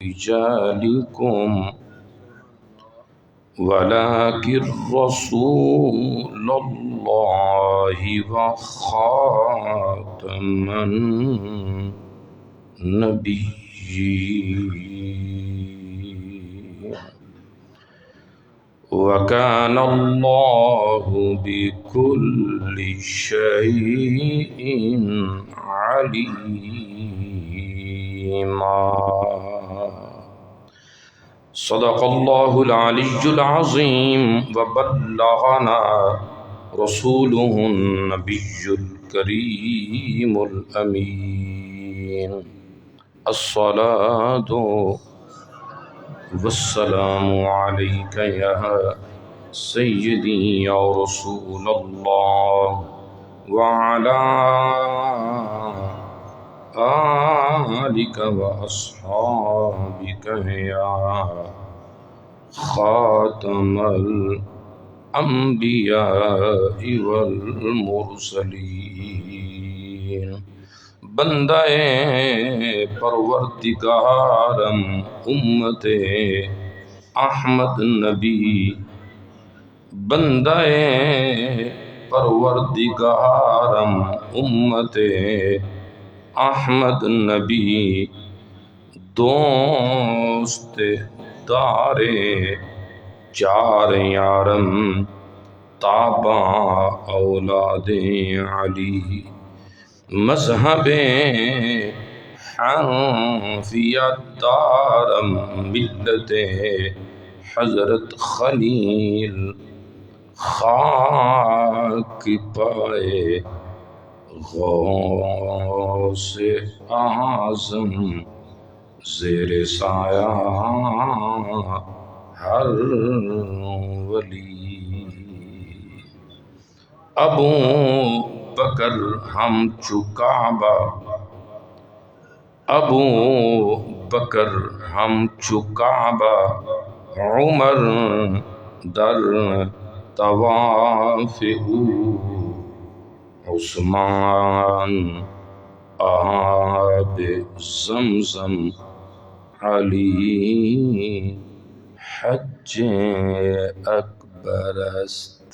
رجالكم ولكن رسول الله وخاتم النبيين وكان الله بكل شيء عليما. صدق الله العلي العظيم وبلغنا رسوله النبي الكريم الأمين. الصلاة والسلام عليك يا سيدي يا رسول الله وعلى آلك وأصحابك يا خاتم الأنبياء والمرسلين. بندہ پروردگارم امت احمد نبی، بندہ پروردگارم امت احمد نبی، دوست دار چار یارم تابع اولاد علی، مذہب حنفیت دارم ملت حضرت خلیل، خاک پائے غوث اعظم زیر سایہ ہر ولی. ابو بکر ہم چو کعبہ، ابو بکر ہم چو کعبہ، عمر در طواف او، عثمان آب زمزم، علی حج اکبر است.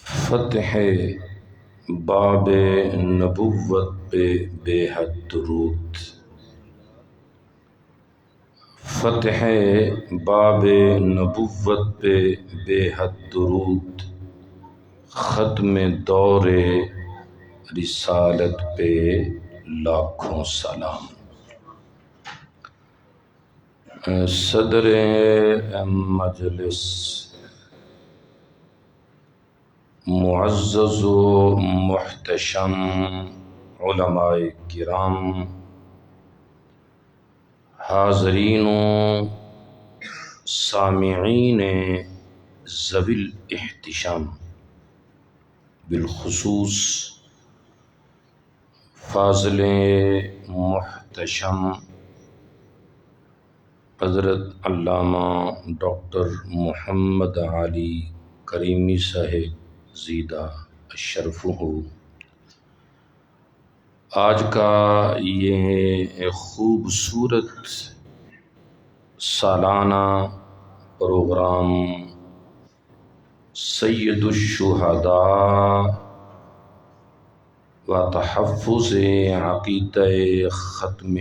فتح باب نبوت پہ بے حد درود. فتح باب نبوت پہ بے حد درود، ختم دور رسالت پہ لاکھوں سلام. صدر مجلس معزز و محتشم علماء کرام، حاضرین و سامعین ذوی الاحتشام، بالخصوص فاضل محتشم حضرت علامہ ڈاکٹر محمد علی کریمی صاحب زیدہ الشرفہ، آج کا یہ خوبصورت سالانہ پروگرام سید الشہداء و تحفظ عقیدہ ختم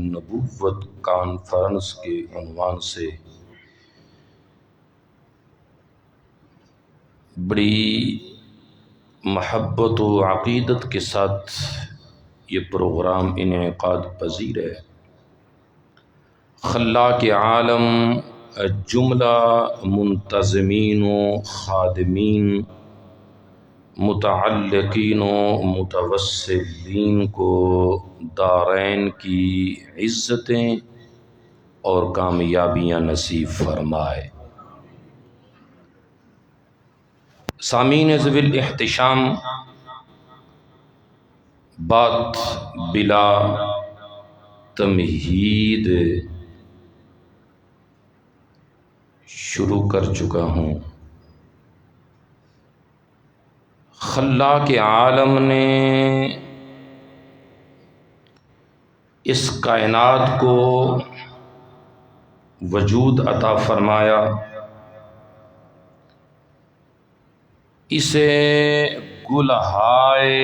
نبوت کانفرنس کے عنوان سے بڑی محبت و عقیدت کے ساتھ یہ پروگرام انعقاد پذیر ہے. خلاق عالم جملہ منتظمین و خادمین، متعلقین و متوسلین کو دارین کی عزتیں اور کامیابیاں نصیب فرمائے. سامعین ذوی الاحتشام، بات بلا تمہید شروع کر چکا ہوں. خلاق عالم نے اس کائنات کو وجود عطا فرمایا، اسے گلہائے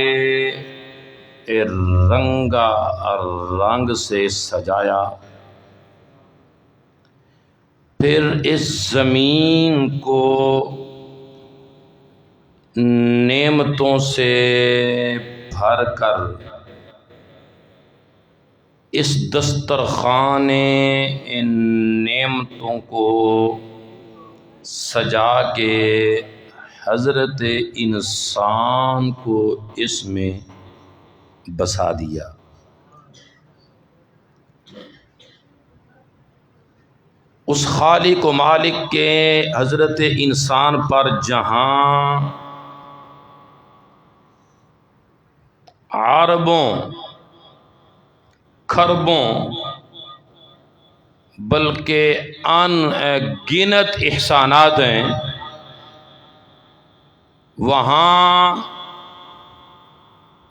رنگا رنگ سے سجایا، پھر اس زمین کو نعمتوں سے بھر کر اس دسترخوان ان نعمتوں کو سجا کے حضرت انسان کو اس میں بسا دیا۔ اس خالق و مالک کے حضرت انسان پر جہاں اربوں کھربوں بلکہ ان گنت احسانات ہیں، وہاں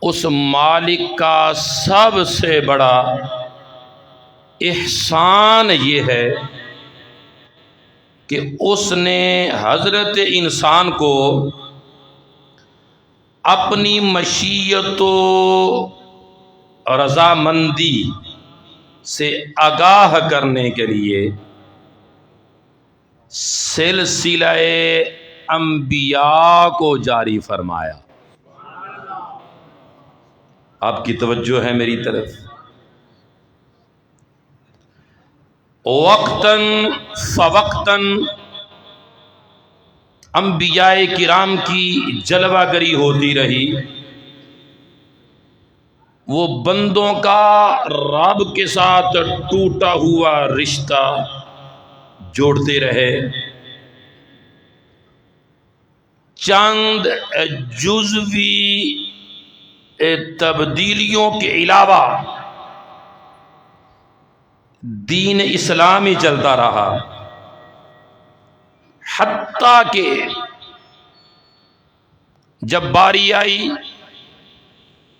اس مالک کا سب سے بڑا احسان یہ ہے کہ اس نے حضرت انسان کو اپنی مشیت و رضامندی سے آگاہ کرنے کے لیے سلسلہ انبیاء کو جاری فرمایا۔ آپ کی توجہ ہے میری طرف؟ وقتاً فوقتاً انبیاء کرام کی جلوہ گری ہوتی رہی، وہ بندوں کا رب کے ساتھ ٹوٹا ہوا رشتہ جوڑتے رہے، چند جزوی تبدیلیوں کے علاوہ دین اسلامی چلتا رہا، حتیٰ کہ جب باری آئی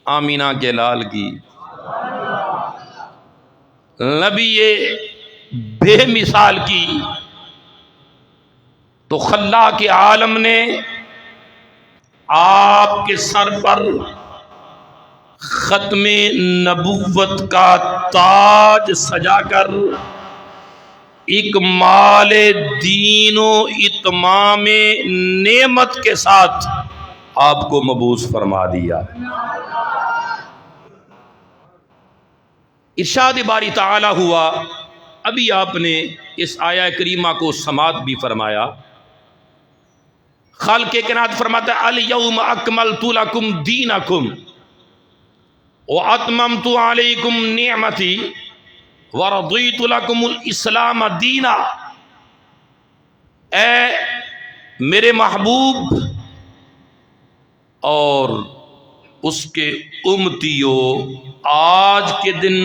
آمینہ کے لال کی، نبی بے مثال کی، تو خلاق عالم نے آپ کے سر پر ختم نبوت کا تاج سجا کر اکمال دین و اتمام نعمت کے ساتھ آپ کو مبعوث فرما دیا۔ ارشاد باری تعالی ہوا، ابھی آپ نے اس آیہ کریمہ کو سماعت بھی فرمایا، خالق کائنات فرماتا ہے الیوم اکملت لکم دینکم واتممت علیکم نعمتی ورضیت لکم الاسلام دینا۔ اے میرے محبوب اور اس کے امتیوں، آج کے دن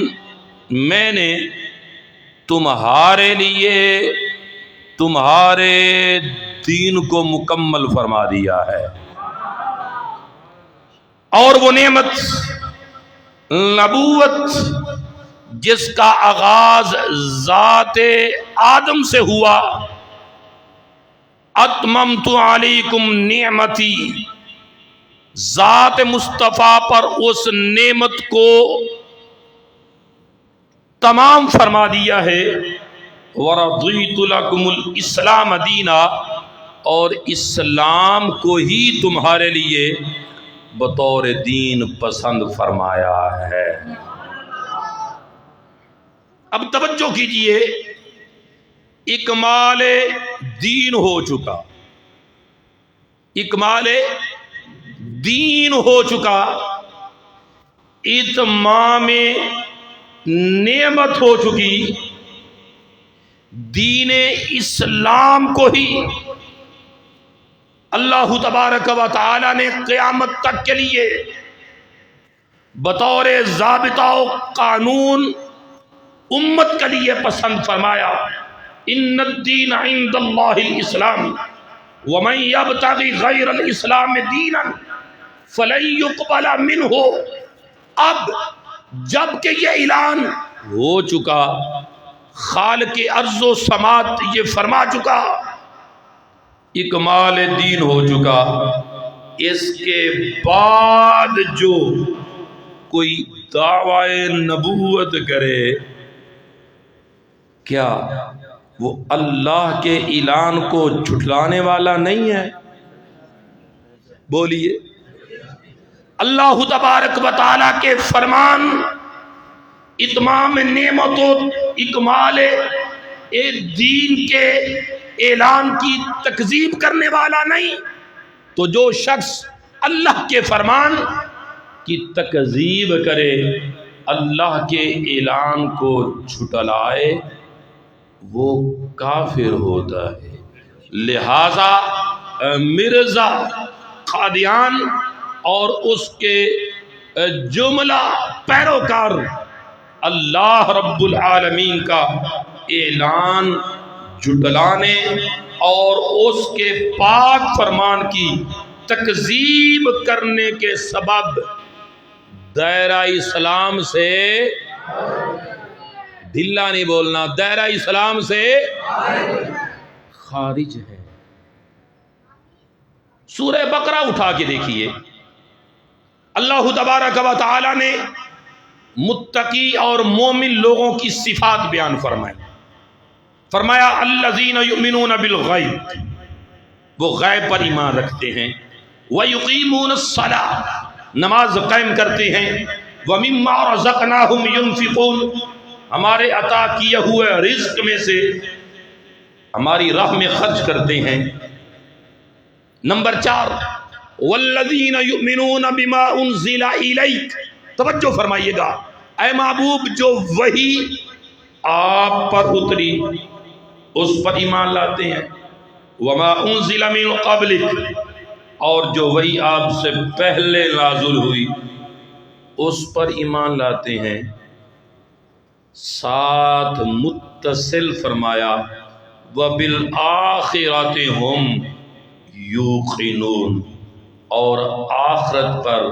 میں نے تمہارے لیے تمہارے دین کو مکمل فرما دیا ہے، اور وہ نعمت نبوت جس کا آغاز ذات آدم سے ہوا، اتممت علیکم نعمتی، ذات مصطفیٰ پر اس نعمت کو تمام فرما دیا ہے، ورضیت لکم الاسلام دینا، اور اسلام کو ہی تمہارے لیے بطور دین پسند فرمایا ہے۔ اب توجہ کیجئے، اکمال دین ہو چکا، اکمال دین ہو چکا، اتمام نعمت ہو چکی، دین اسلام کو ہی اللہ تبارک و تعالی نے قیامت تک کے لیے بطور ضابطہ و قانون امت کے لیے پسند فرمایا۔ ان الدین عند اللہ الاسلام ومن یبتغی غیر الاسلام دینا فلن یقبل منہ۔ اب جب کہ یہ اعلان ہو چکا، خالق ارض و سماوات یہ فرما چکا، اکمال دین ہو چکا، اس کے بعد جو کوئی دعوی نبوت کرے، کیا وہ اللہ کے اعلان کو جھٹلانے والا نہیں ہے؟ بولیے۔ اللہ تبارک و تعالی کے فرمان اتمام نعمت و اکمال دین کے اعلان کی تکذیب کرنے والا نہیں، تو جو شخص اللہ کے فرمان کی تکذیب کرے، اللہ کے اعلان کو جھٹلائے، وہ کافر ہوتا ہے۔ لہذا مرزا قادیان اور اس کے جملہ پیروکار اللہ رب العالمین کا اعلان جھٹلانے اور اس کے پاک فرمان کی تکذیب کرنے کے سبب دائرہ اسلام سے، ڈھلا نہیں بولنا، دائرہ اسلام سے خارج ہے۔ سورہ بقرہ اٹھا کے دیکھیے، اللہ تبارک و تعالی نے متقی اور مومن لوگوں کی صفات بیان فرمایا الذین یؤمنون بالغیب، وہ غیب پر ایمان رکھتے ہیں، ویقیمون الصلاۃ، نماز قائم کرتے ہیں، ومما رزقناہم ینفقون، ہمارے عطا کیے ہوئے رزق میں سے ہماری راہ میں خرچ کرتے ہیں۔ نمبر 4، والذین یؤمنون بما انزل الیک، توجہ فرمائیے گا، اے محبوب جو وحی آپ پر اتری اس پر ایمان لاتے ہیں، وما انزل من قبلک، اور جو وحی آپ سے پہلے نازل ہوئی اس پر ایمان لاتے ہیں۔ ساتھ متصل فرمایا وبالآخرۃ ہم یوقنون، اور آخرت پر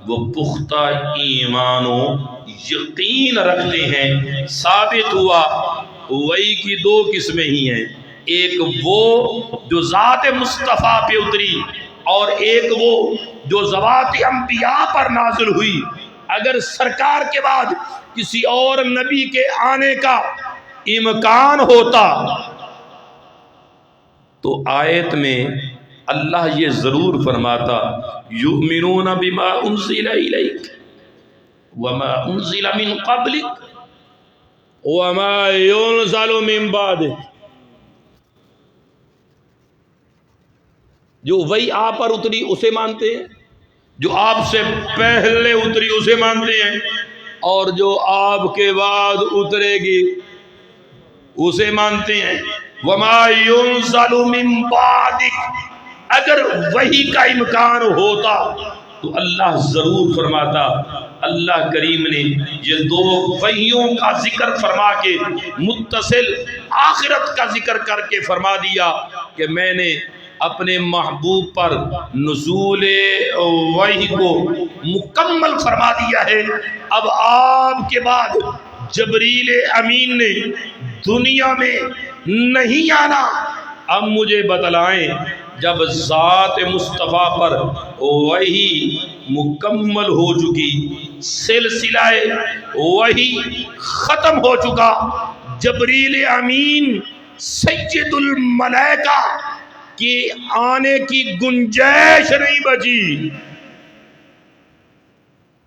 وہ پختہ ایمان و یقین رکھتے ہیں۔ ثابت ہوا وحی کی 2 قسمیں ہی ہیں، ایک وہ جو ذات مصطفیٰ پہ اتری اور ایک وہ جو ذوات انبیاء پر نازل ہوئی۔ اگر سرکار کے بعد کسی اور نبی کے آنے کا امکان ہوتا تو آیت میں اللہ یہ ضرور فرماتا یؤمنون بما انزل الیک وما انزل من قبلک وما ينزل من بعدک، جو وہی آپ پر اتری اسے مانتے ہیں، جو آپ سے پہلے اتری اسے مانتے ہیں، اور جو آپ کے بعد اترے گی اسے مانتے ہیں۔ وما ينزل من بعدک، اگر وحی کا امکان ہوتا تو اللہ ضرور فرماتا۔ اللہ کریم نے یہ 2 وحیوں کا ذکر فرما کے متصل آخرت کا ذکر کر کے فرما دیا کہ میں نے اپنے محبوب پر نزول وحی کو مکمل فرما دیا ہے۔ اب آپ کے بعد جبریل امین نے دنیا میں نہیں آنا۔ اب مجھے بتلائیں، جب ذات مصطفیٰ پر وحی مکمل ہو چکی، سلسلہ وحی ختم ہو چکا، جبریل امین سید الملائکہ کے آنے کی گنجائش نہیں بچی،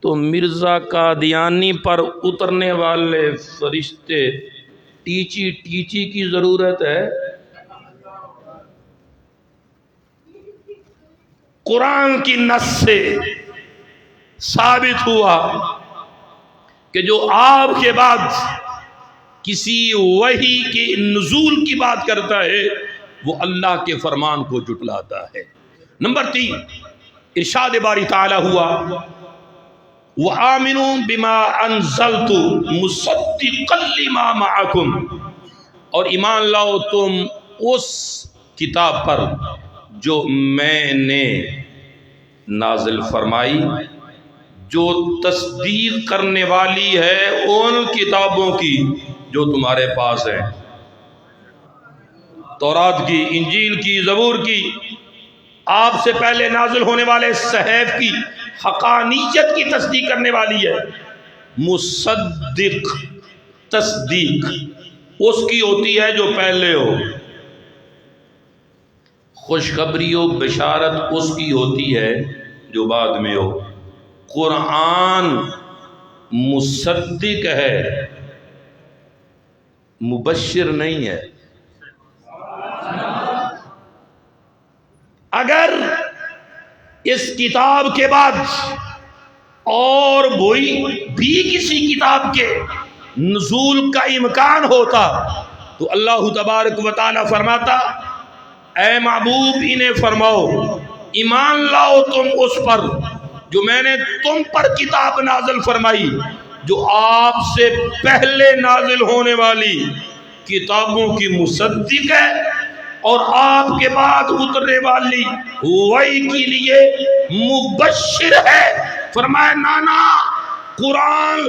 تو مرزا قادیانی پر اترنے والے فرشتے ٹیچی ٹیچی کی ضرورت ہے؟ قرآن کی نص سے ثابت ہوا کہ جو آپ کے بعد کسی وحی کے نزول کی بات کرتا ہے وہ اللہ کے فرمان کو جھٹلاتا ہے۔ نمبر 3، ارشاد باری تعالی ہوا وَآمِنُوا بِمَا أَنزَلْتُ مُصَدِّقًا لِمَا مَعَكُمْ، اور ایمان لاؤ تم اس کتاب پر جو میں نے نازل فرمائی جو تصدیق کرنے والی ہے ان کتابوں کی جو تمہارے پاس ہیں، تورات کی، انجیل کی، زبور کی، آپ سے پہلے نازل ہونے والے صحیف کی حقانیت کی تصدیق کرنے والی ہے۔ مصدق، تصدیق اس کی ہوتی ہے جو پہلے ہو، خوشخبری و بشارت اس کی ہوتی ہے جو بعد میں ہو۔ قرآن مصدق ہے، مبشر نہیں ہے۔ اگر اس کتاب کے بعد اور کوئی بھی کسی کتاب کے نزول کا امکان ہوتا تو اللہ تبارک و تعالی فرماتا اے محبوب انہیں فرماؤ ایمان لاؤ تم اس پر جو میں نے تم پر کتاب نازل فرمائی، جو آپ سے پہلے نازل ہونے والی کتابوں کی مصدق ہے اور آپ کے بعد اترنے والی وحی کے لیے مبشر ہے۔ فرمایا نانا، قرآن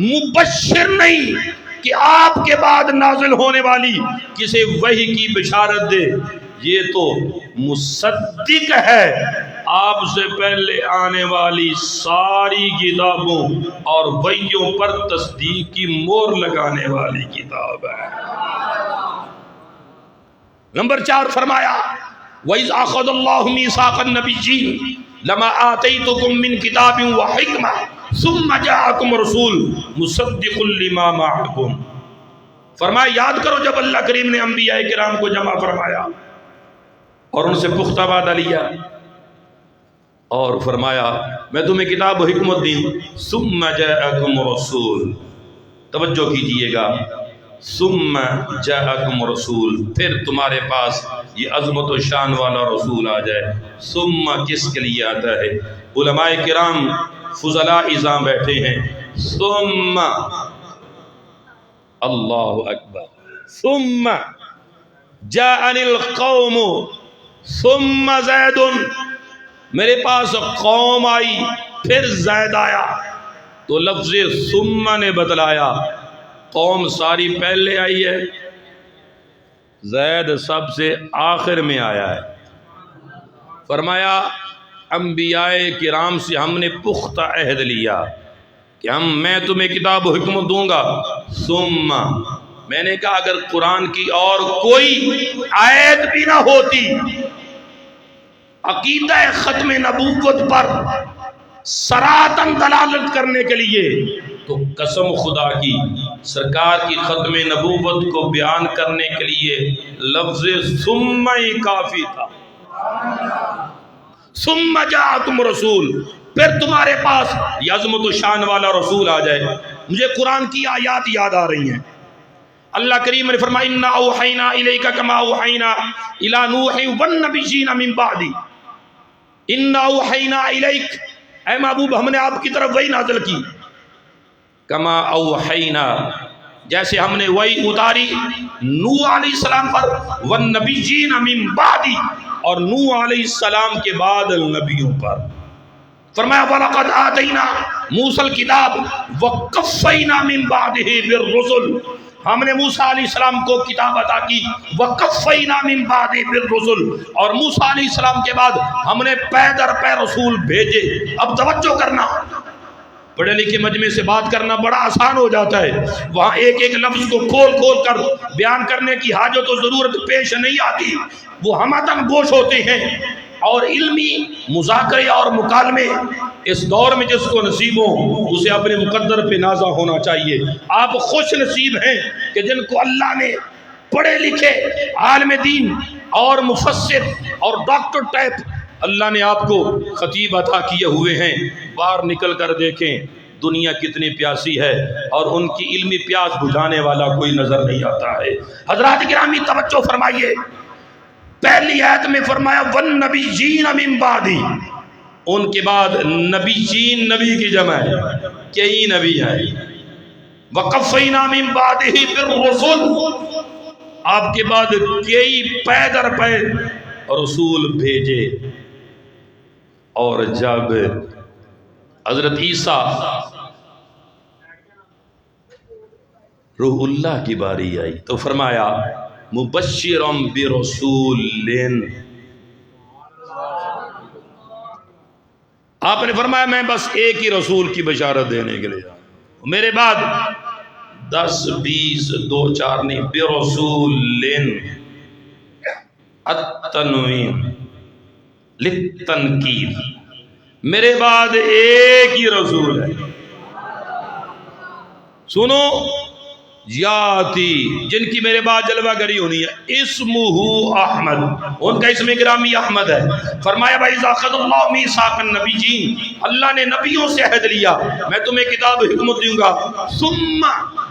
مبشر نہیں کہ آپ کے بعد نازل ہونے والی کسی وحی کی بشارت دے، یہ تو مصدق ہے، آپ سے پہلے آنے والی ساری کتابوں اور وحیوں پر تصدیق کی مہر لگانے والی کتاب ہے۔ نمبر 4 فرمایا وَإِذْ أَخَذَ اللَّهُ مِيثَاقَ النَّبِيِّينَ لَمَا آتَيْتُكُم مِّن كِتَابٍ وَحِكْمَةٍ ثُمَّ جَاءَكُمْ رَسُولٌ مُصَدِّقٌ لِّمَا مَعَكُمْ۔ فرمایا یاد کرو جب اللہ کریم نے انبیاء کرام کو جمع فرمایا اور ان سے پختہ وعدہ لیا اور فرمایا میں تمہیں کتاب و حکمت دی، ثم جاءکم رسول، توجہ کیجئے گا، ثم جاءکم رسول، پھر تمہارے پاس یہ عظمت و شان والا رسول آ جائے۔ ثم کس کے لیے آتا ہے؟ علماء کرام فضلاء اعظام بیٹھے ہیں، ثم اللہ اکبر، ثم جاءنی القوم ثم زید، میرے پاس قوم آئی پھر زید آیا، تو لفظ ثم نے بتلایا قوم ساری پہلے آئی ہے، زید سب سے آخر میں آیا ہے۔ فرمایا انبیاء کرام سے ہم نے پختہ عہد لیا کہ میں تمہیں کتاب و حکمت دوں گا، ثم میں نے کہا اگر قرآن کی اور کوئی آیت بھی نہ ہوتی عقیدہ ختم نبوت پر سراۃً دلالت کرنے کے لیے، تو قسم خدا کی سرکار کی ختم نبوت کو بیان کرنے کے لیے لفظ ثم ہی کافی تھا۔ ثم جاءکم رسول، پھر تمہارے پاس یہ عظمت و شان والا رسول آ جائے۔ مجھے قرآن کی آیات یاد آ رہی ہیں، اللہ کریم نے فرمایا انا اوحینا الیک کما اوحینا الی نوح والنبیین من بعدی، انا اوحینا الیک، اے محبوب ہم نے آپ کی طرف وحی نازل کی، کما اوحینا جیسے ہم نے وحی اتاری نوح علیہ السلام پر، والنبیین من بعدی اور نوح علیہ السلام کے بعد نبیوں پر۔ فرمایا وَلَقَدْ آتَيْنَا مُوسَى الْكِتَابَ وَقَفَّيْنَا مِن بَعْدِهِ بِالرُّسُلِ، ہم نے موسیٰ علیہ السلام کو کتاب عطا کی، وَقَفَّيْنَا مِن بَعْدِهِ بِالرُّسُلِ، اور موسیٰ علیہ السلام کے بعد ہم نے پے در پے رسول بھیجے۔ اب توجہ کرنا، پڑھے لکھے مجمع سے بات کرنا بڑا آسان ہو جاتا ہے، وہاں ایک ایک لفظ کو کھول کھول کر بیان کرنے کی حاجت و ضرورت پیش نہیں آتی، وہ ہمتاً گوش ہوتے ہیں۔ اور علمی مذاکرے اور مکالمے اس دور میں جس کو نصیب ہو اسے اپنے مقدر پہ نازا ہونا چاہیے۔ آپ خوش نصیب ہیں کہ جن کو اللہ نے پڑھے لکھے عالم دین اور مفسر اور ڈاکٹر ٹائپ اللہ نے آپ کو خطیب عطا کیے ہوئے ہیں۔ باہر نکل کر دیکھیں دنیا کتنی پیاسی ہے اور ان کی علمی پیاس بجھانے والا کوئی نظر نہیں آتا ہے۔ حضرات گرامی توجہ فرمائیے، پہلی آیت میں فرمایا وَالنَّبِيِّينَ مِن بَعْدِي، ان کے بعد نبیین نبی کی جمع ہے، کئی نبی ہیں، وَقَفَّيْنَا مِن بَعْدِهِ بِالرُّسُلِ، آپ کے بعد کئی پے در پے رسول بھیجے، اور جب حضرت عیسیٰ روح اللہ کی باری آئی تو فرمایا مبشرم برسول، آپ نے فرمایا میں بس ایک ہی رسول کی بشارت دینے کے لیے میرے بعد 10 20 2 4 نہیں، برسول التنوین للتنکیر، میرے بعد ایک ہی رسول ہے، سنو، یاتی جن کی میرے بعد جلوہ گری ہونی ہے، اسمہ احمد، ان کا اسم گرامی احمد ہے۔ فرمایا بھائی اخذ اللہ میثاق النبیین، اللہ نے نبیوں سے عہد لیا میں تمہیں کتاب حکمت دوں گا، ثم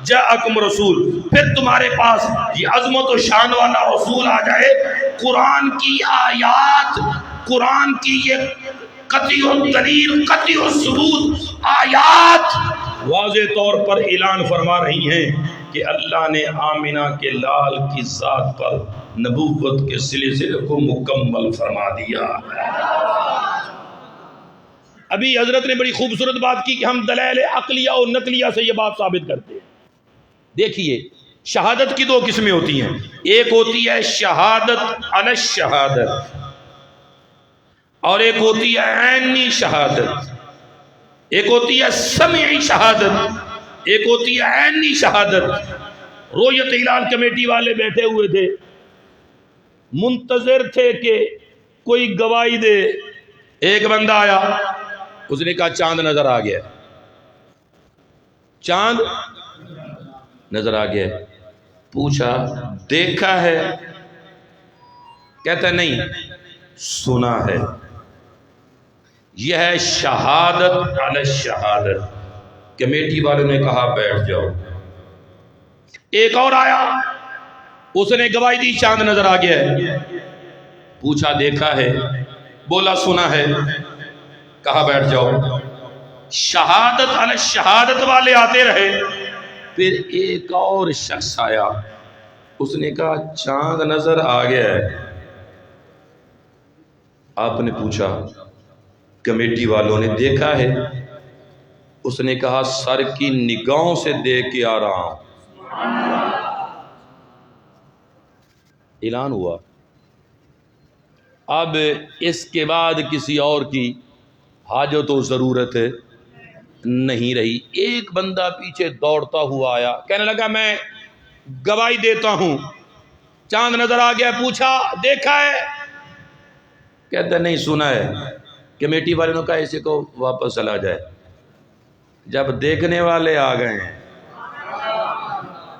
جاءکم رسول، پھر تمہارے پاس یہ عظمت و شان والا رسول آ جائے، قرآن کی آیات، قرآن کی یہ قطعی الدلیل قطعی الثبوت آیات واضح طور پر اعلان فرما رہی ہیں کہ اللہ نے آمنہ کے لال کی ذات پر نبوت کے سلسلے کو مکمل فرما دیا ہے۔ ابھی حضرت نے بڑی خوبصورت بات کی کہ ہم دلائل عقلیہ اور نقلیہ سے یہ بات ثابت کرتے ہیں۔ دیکھیے شہادت کی 2 قسمیں ہوتی ہیں، ایک ہوتی ہے شہادت علی الشہادت اور ایک ہوتی ہے عینی شہادت، ایک ہوتی ہے سمعی شہادت، ایک ہوتی ہے عینی شہادت۔ رؤیت ہلال کمیٹی والے بیٹھے ہوئے تھے، منتظر تھے کہ کوئی گواہی دے، ایک بندہ آیا، اس نے کہا چاند نظر آ گیا، چاند نظر آ گیا، پوچھا دیکھا ہے؟ کہتا نہیں سنا ہے۔ یہ ہے شہادت علی الشہادت۔ کمیٹی والوں نے کہا بیٹھ جاؤ۔ ایک اور آیا، اس نے گواہی دی چاند نظر آ گیا ہے، پوچھا دیکھا ہے؟ بولا سنا ہے، کہا بیٹھ جاؤ۔ شہادت علی الشہادت والے آتے رہے، پھر ایک اور شخص آیا، اس نے کہا چاند نظر آ گیا ہے۔ آپ نے پوچھا کمیٹی والوں نے دیکھا ہے؟ اس نے کہا سر کی نگاہوں سے دیکھ کے آ رہا ہوں۔ اعلان ہوا، اب اس کے بعد کسی اور کی حاجت و ضرورت نہیں رہی۔ ایک بندہ پیچھے دوڑتا ہوا آیا، کہنے لگا میں گواہی دیتا ہوں، چاند نظر آ گیا، پوچھا دیکھا ہے؟ کہتا نہیں سنا ہے۔ کمیٹی والے نے کہا اسے کو واپس چلا جائے۔ جب دیکھنے والے آ گئے ہیں،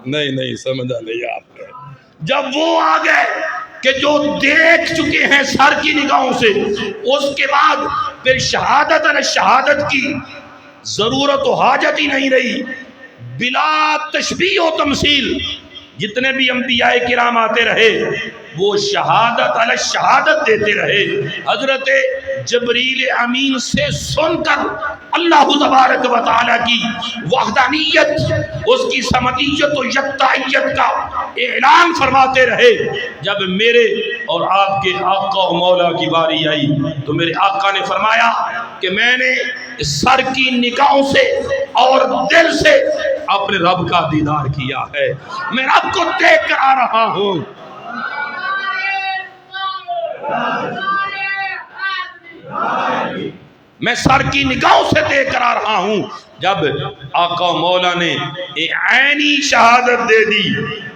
نہیں سمجھا نہیں آپ نے، جب وہ آ گئے کہ جو دیکھ چکے ہیں سر کی نگاہوں سے، اس کے بعد پھر شہادت علی شہادت کی ضرورت و حاجت ہی نہیں رہی، بلا تشبیہ و تمثیل جتنے بھی انبیاء کرام آتے رہے وہ شہادت علی شہادت دیتے رہے۔ حضرت جبریل امین سے سن کر اللہ تبارک و تعالی کی وحدانیت، اس کی سمدیت و یکتائیت کا اعلان فرماتے رہے۔ جب میرے اور آپ کے آقا و مولا کی باری آئی تو میرے آقا نے فرمایا کہ میں نے سر کی نگاہوں سے اور دل سے اپنے رب کا دیدار کیا ہے، میں رب کو دیکھ کر آ رہا ہوں۔ میں سر کی نگاہوں سے دیکھ کر آ رہا ہوں۔ جب آقا مولا نے عینی شہادت دے دی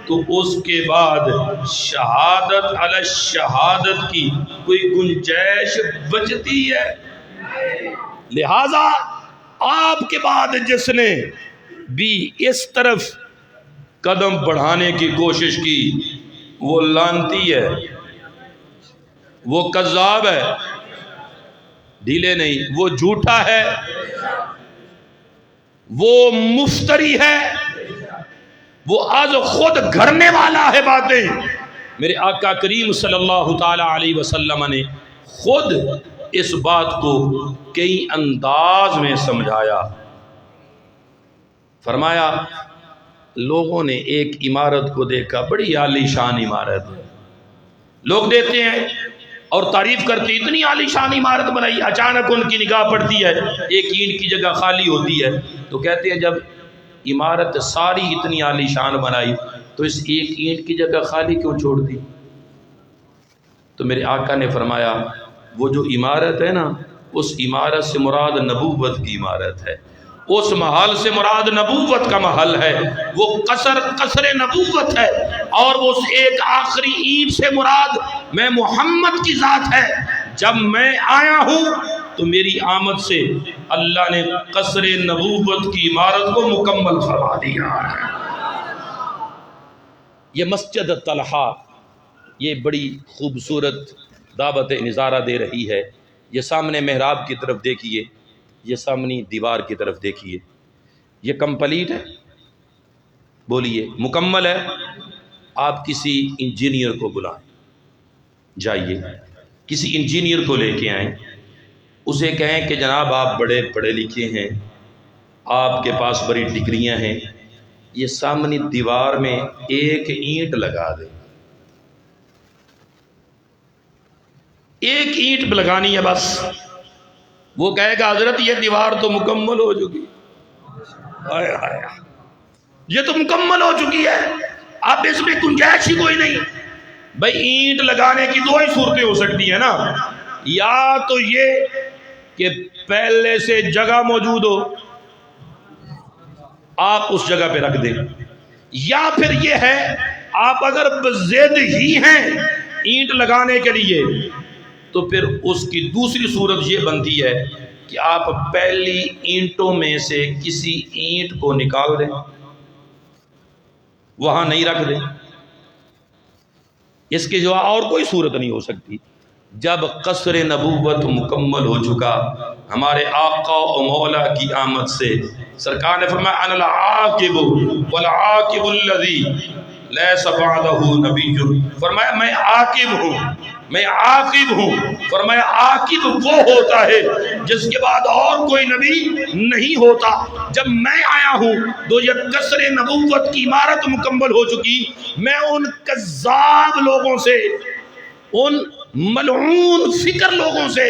تو اس کے بعد شہادت علی شہادت کی کوئی گنجائش بچتی ہے؟ لہذا آپ کے بعد جس نے بھی اس طرف قدم بڑھانے کی کوشش کی وہ لعنتی ہے، وہ کذاب ہے، ڈھیلے نہیں، وہ جھوٹا ہے، وہ مفتری ہے، وہ آج خود گھڑنے والا ہے باتیں۔ میرے آقا کریم صلی اللہ تعالی علیہ وسلم نے خود اس بات کو کئی انداز میں سمجھایا۔ فرمایا لوگوں نے ایک عمارت کو دیکھا، بڑی عالی شان عمارت ہے، لوگ دیکھتے ہیں اور تعریف کرتی اتنی عالی شان عمارت بنائی. اچانک ان کی نگاہ پڑتی ہے ایک اینٹ کی جگہ خالی ہوتی ہے تو کہتے ہیں جب عمارت ساری اتنی عالی شان بنائی تو اس ایک اینٹ کی جگہ خالی کیوں چھوڑ دی؟ تو میرے آقا نے فرمایا وہ جو عمارت ہے نا اس عمارت سے مراد نبوت کی عمارت ہے، اس محل سے مراد نبوت کا محل ہے، وہ قصر نبوت ہے، اور وہ اس ایک آخری اینٹ سے مراد میں محمد کی ذات ہے. جب میں آیا ہوں تو میری آمد سے اللہ نے قصر نبوت کی عمارت کو مکمل فرما دیا ہے. یہ مسجد طلحہ یہ بڑی خوبصورت دعوت نظارہ دے رہی ہے. یہ سامنے محراب کی طرف دیکھیے، یہ سامنے دیوار کی طرف دیکھیے، یہ کمپلیٹ ہے؟ بولیے مکمل ہے؟ آپ کسی انجینئر کو بلائیں، جائیے کسی انجینئر کو لے کے آئیں، اسے کہیں کہ جناب آپ بڑے پڑھے لکھے ہیں، آپ کے پاس بڑی ڈگریاں ہیں، یہ سامنے دیوار میں ایک اینٹ لگا دیں. ایک اینٹ لگانی ہے بس. وہ کہے گا حضرت یہ دیوار تو مکمل ہو چکی، یہ تو مکمل ہو چکی ہے، اب اس میں گنجائش ہی کوئی نہیں. بھائی اینٹ لگانے کی دو ہی صورتیں ہو سکتی ہیں نا، یا تو یہ کہ پہلے سے جگہ موجود ہو آپ اس جگہ پہ رکھ دیں، یا پھر یہ ہے آپ اگر بزد ہی ہیں اینٹ لگانے کے لیے تو پھر اس کی دوسری صورت یہ بنتی ہے کہ آپ پہلی اینٹوں میں سے کسی اینٹ کو نکال دیں، وہاں نہیں رکھ دیں. اس کے جو اور کوئی صورت نہیں ہو سکتی. جب قصر نبوت مکمل ہو چکا ہمارے آقا و مولا کی آمد سے، سرکار نے فرمایا انا العاقب والعاقب الذی لیس بعدہ نبی. فرمایا میں عاقب ہوں، میں عاقب ہوں. فرمایا عاقب وہ ہوتا ہے جس کے بعد اور کوئی نبی نہیں ہوتا. جب میں آیا ہوں تو یہ قصر نبوت کی عمارت مکمل ہو چکی. میں ان کذاب لوگوں سے، ان ملعون فکر لوگوں سے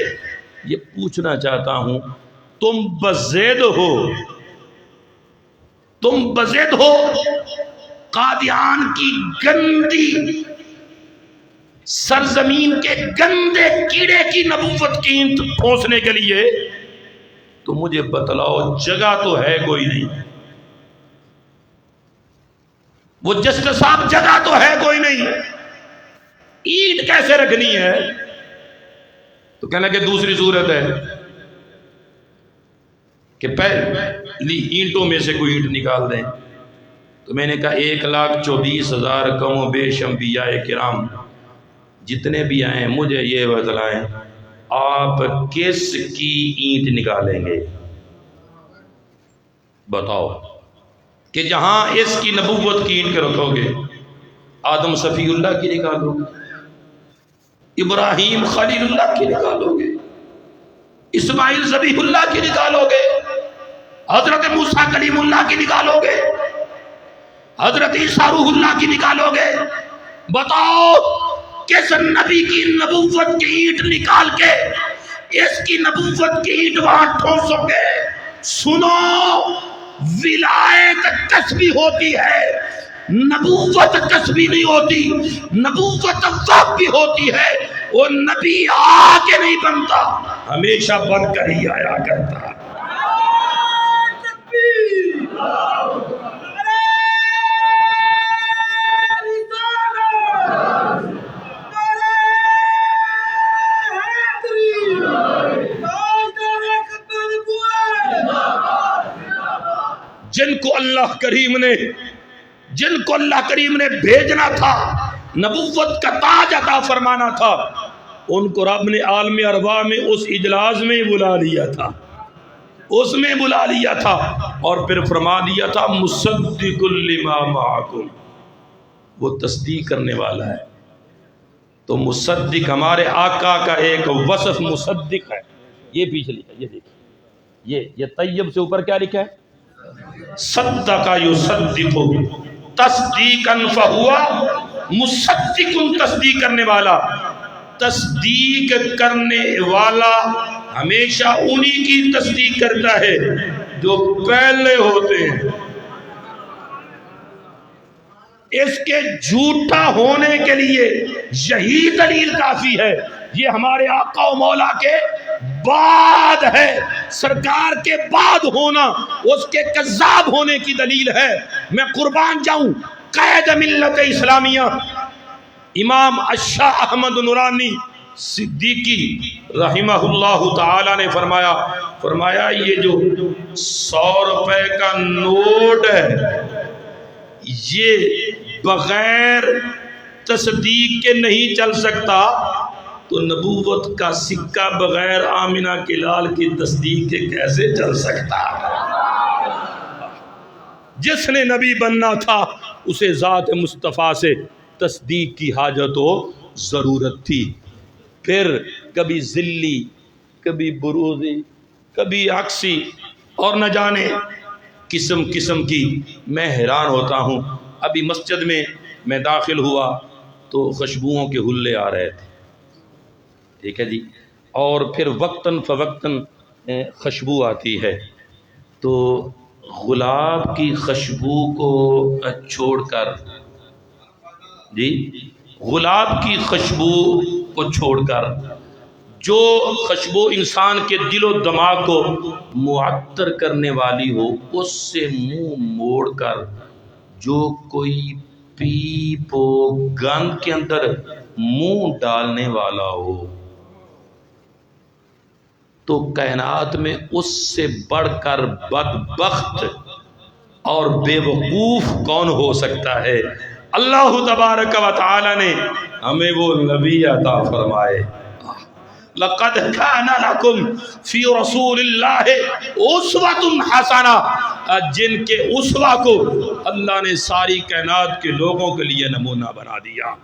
یہ پوچھنا چاہتا ہوں تم بزید ہو، تم بزید ہو قادیان کی گندی سرزمین کے گندے کیڑے کی نبوت کی اینٹ ٹھونسنے کے لیے، تو مجھے بتلاؤ جگہ تو ہے کوئی نہیں، وہ جسٹ صاحب جگہ تو ہے کوئی نہیں، اینٹ کیسے رکھنی ہے؟ تو کہنا کہ دوسری صورت ہے کہ پہلی اینٹوں میں سے کوئی اینٹ نکال دیں. تو میں نے کہا 1,24,000 کم و بیش انبیاء کرام جتنے بھی آئے مجھے یہ بتلائیں آپ کس کی اینٹ نکالیں گے؟ بتاؤ کہ جہاں اس کی نبوت کی اینٹ رکھو گے، آدم صفی اللہ کی نکالو گے، ابراہیم خلیل اللہ کی نکالو گے، اسماعیل ذبیح اللہ کی نکالو گے، حضرت موسیٰ کلیم اللہ کی نکالو گے، حضرت عیسیٰ روح اللہ کی نکالو گے؟ بتاؤ کس نبی کی نبوت کی اینٹ نکال کے اس کی نبوت کی اینٹ وہاں ٹھونسو گے؟ سنو، ولایت کسبی ہوتی ہے، نبوت کسبی نہیں ہوتی. نبوت وقت بھی ہوتی ہے، وہ نبی آ کے نہیں بنتا، ہمیشہ بن کر ہی آیا کرتا. جن کو اللہ کریم نے بھیجنا تھا، نبوت کا تاج عطا فرمانا تھا، ان کو رب نے عالم ارواح میں اس اجلاس میں بلا لیا تھا، اس میں بلا لیا تھا، اور پھر فرما دیا تھا مصدق لما معکم، وہ تصدیق کرنے والا ہے. تو مصدق ہمارے آقا کا ایک وصف مصدق ہے. یہ پیچھے لکھا ہے، یہ دیکھیں، یہ طیب سے اوپر کیا لکھا ہے؟ صدق یصدق تصدیقا فہوا مصدق، تصدیق کرنے والا. تصدیق کرنے والا ہمیشہ انہی کی تصدیق کرتا ہے جو پہلے ہوتے ہیں۔ اس کے جھوٹا ہونے کے لیے یہی دلیل کافی ہے، یہ ہمارے آقا و مولا کے بعد ہے، سرکار کے بعد ہونا اس کے کذاب ہونے کی دلیل ہے۔ میں قربان جاؤں، قائد ملت اسلامیہ امام الشاہ احمد نورانی صدیقی رحمہ اللہ تعالی نے فرمایا یہ جو 100 روپے کا نوٹ ہے یہ بغیر تصدیق کے نہیں چل سکتا، تو نبوت کا سکہ بغیر آمنہ کے لال کی تصدیق کے کیسے چل سکتا؟ جس نے نبی بننا تھا اسے ذات مصطفیٰ سے تصدیق کی حاجت و ضرورت تھی۔ پھر کبھی ذلی، کبھی بروزی، کبھی عکسی، اور نہ جانے قسم قسم کی۔ میں حیران ہوتا ہوں، ابھی مسجد میں داخل ہوا تو خوشبوؤں کے حلے آ رہے تھے، ٹھیک ہے جی، اور پھر وقتاً فوقتاً خوشبو آتی ہے، تو گلاب کی خوشبو کو چھوڑ کر جی گلاب کی خوشبو کو چھوڑ کر جو خوشبو انسان کے دل و دماغ کو معطر کرنے والی ہو اس سے منہ موڑ کر جو کوئی پیپ و گند کے اندر منہ ڈالنے والا ہو تو کائنات میں اس سے بڑھ کر بدبخت اور بے وقوف کون ہو سکتا ہے؟ اللہ تبارک و تعالی نے ہمیں وہ نبی عطا فرمائے۔ لقد کان لکم فی رسول اللہ اسوۃ حسنہ، جن کے اسوہ کو اللہ نے ساری کائنات کے لوگوں کے لیے نمونہ بنا دیا،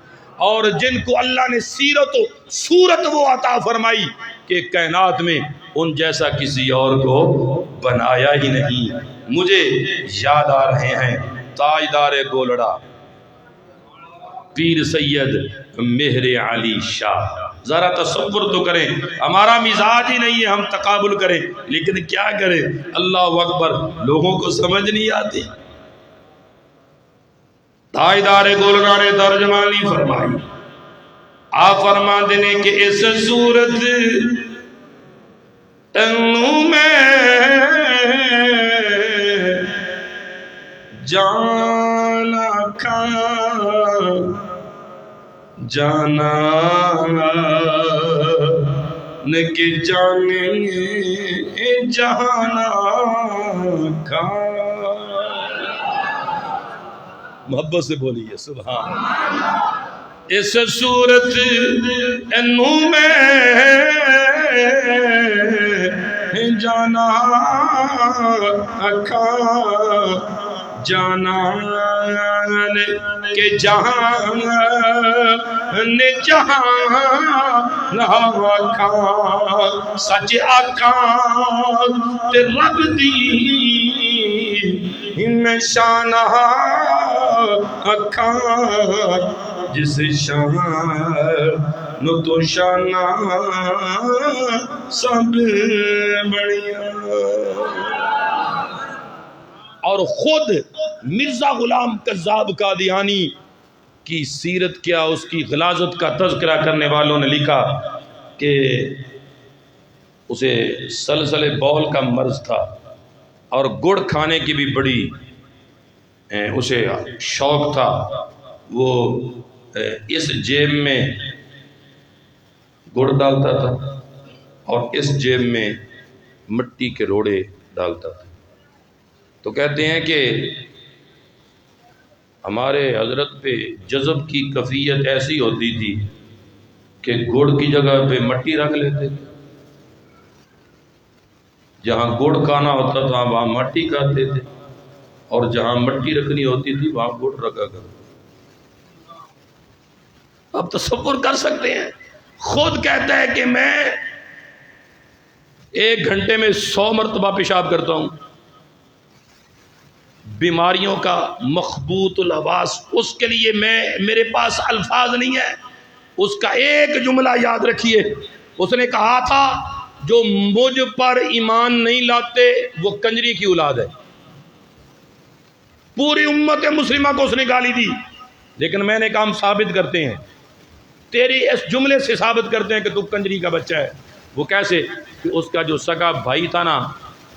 اور جن کو اللہ نے سیرت و صورت وہ عطا فرمائی کہ کائنات میں ان جیسا کسی اور کو بنایا ہی نہیں۔ مجھے یاد آ رہے ہیں تاجدار گولڑا پیر سید مہر علی شاہ، ذرا تصور تو کریں، ہمارا مزاج ہی نہیں ہے ہم تقابل کریں، لیکن کیا کریں، اللہ اکبر، لوگوں کو سمجھ نہیں آتی۔ تاجدار گولڑا نے ترجمانی فرمائی، آپ فرما دینے کہ اس صورت تنو میں جانا کھا جانا نکے جانے جہانا کھا، محبت سے بولیے سبحان اللہ۔ اس صورت انو میں جانا کھا جانا کہ جہان جہان کھا، سچ آکان تے رب دی نشانہ کھا، جس شان نو تو شانہ سب بڑھیا۔ اور خود مرزا غلام قذاب قادیانی کی سیرت کیا، اس کی غلاظت کا تذکرہ کرنے والوں نے لکھا کہ اسے سلسلے بول کا مرض تھا اور گڑ کھانے کی بھی بڑی اسے شوق تھا۔ وہ اس جیب میں گڑ ڈالتا تھا اور اس جیب میں مٹی کے روڑے ڈالتا تھا۔ تو کہتے ہیں کہ ہمارے حضرت پہ جذب کی کیفیت ایسی ہوتی تھی کہ گڑ کی جگہ پہ مٹی رکھ لیتے تھے، جہاں گڑ کھانا ہوتا تھا وہاں مٹی کھاتے تھے، اور جہاں مٹی رکھنی ہوتی تھی وہاں گڑ رکھا کرتے۔ اب تصور کر سکتے ہیں، خود کہتا ہے کہ میں 1 گھنٹے میں 100 مرتبہ پیشاب کرتا ہوں۔ بیماریوں کا مخبوط الحواس، اس کے لیے میرے پاس الفاظ نہیں ہے اس کا ایک جملہ یاد رکھیے، اس نے کہا تھا جو مجھ پر ایمان نہیں لاتے وہ کنجری کی اولاد ہے۔ پوری امت مسلمہ کو اس نے گالی دی، لیکن میں نے کہا ہم ثابت کرتے ہیں، تیری اس جملے سے ثابت کرتے ہیں کہ تو کنجری کا بچہ ہے۔ وہ کیسے؟ کہ اس کا جو سگا بھائی تھا نا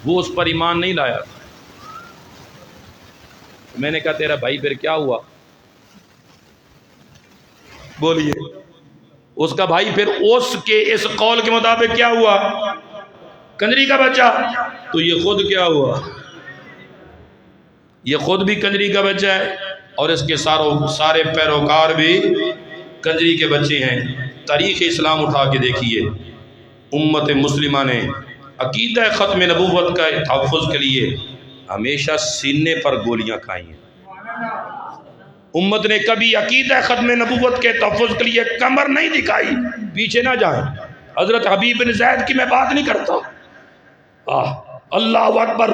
وہ اس پر ایمان نہیں لایا۔ میں نے کہا تیرا بھائی پھر کیا ہوا؟ بولیے، اس کا بھائی پھر اس کے اس قول کے مطابق کیا ہوا؟ کنجری کا بچہ۔ تو یہ خود کیا ہوا؟ یہ خود بھی کنجری کا بچہ ہے اور اس کے سارے پیروکار بھی کنجری کے بچے ہیں۔ تاریخ اسلام اٹھا کے دیکھیے، امت مسلمہ نے عقیدہ ختم نبوت کا تحفظ کے لیے ہمیشہ سینے پر گولیاں کھائی ہیں۔ امت نے کبھی عقیدہ ختم نبوت کے تحفظ کے لیے کمر نہیں دکھائی۔ پیچھے نہ جائیں، حضرت حبیب بن زید کی میں بات نہیں کرتا، اللہ اکبر،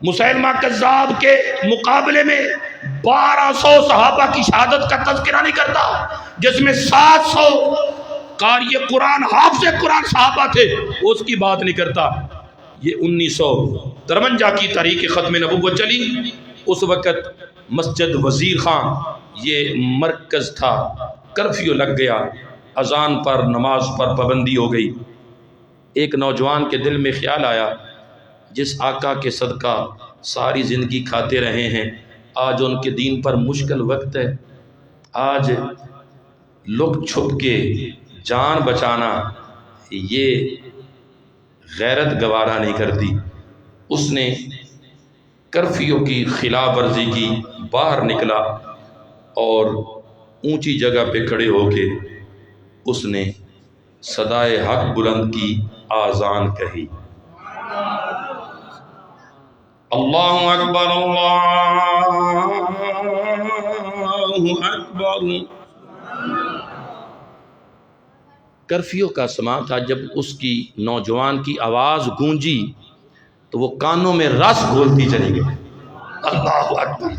مسیلمہ کذاب کے مقابلے میں 1200 صحابہ کی شہادت کا تذکرہ نہیں کرتا، جس میں 700 قاری قرآن حافظ قرآن صحابہ تھے، اس کی بات نہیں کرتا۔ یہ 1953 کی تاریخ ختم نبوت چلی، اس وقت مسجد وزیر خان یہ مرکز تھا، کرفیو لگ گیا، اذان پر نماز پر پابندی ہو گئی۔ ایک نوجوان کے دل میں خیال آیا، جس آقا کے صدقہ ساری زندگی کھاتے رہے ہیں، آج ان کے دین پر مشکل وقت ہے، آج لک چھپ کے جان بچانا یہ غیرت گوارا نہیں کرتی۔ اس نے کرفیو کی خلاف ورزی کی، باہر نکلا اور اونچی جگہ پہ کھڑے ہو کے اس نے صدائے حق بلند کی، آذان کہی، اللہ اکبر اللہ اکبر۔ کرفیو کا سماع تھا، جب اس کی نوجوان کی آواز گونجی تو وہ کانوں میں رس گھولتی چلی گئی۔ اللہ اکبر،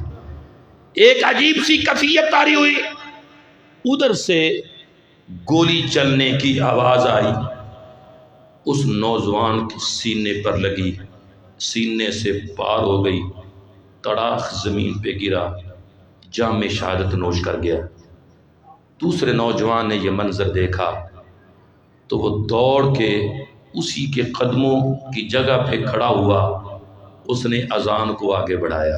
ایک عجیب سی کیفیت طاری ہوئی، ادھر سے گولی چلنے کی آواز آئی، اس نوجوان کے سینے پر لگی، سینے سے پار ہو گئی، تڑاخ زمین پہ گرا، جام شہادت نوش کر گیا۔ دوسرے نوجوان نے یہ منظر دیکھا تو وہ دوڑ کے اسی کے قدموں کی جگہ پہ کھڑا ہوا، اس نے اذان کو آگے بڑھایا،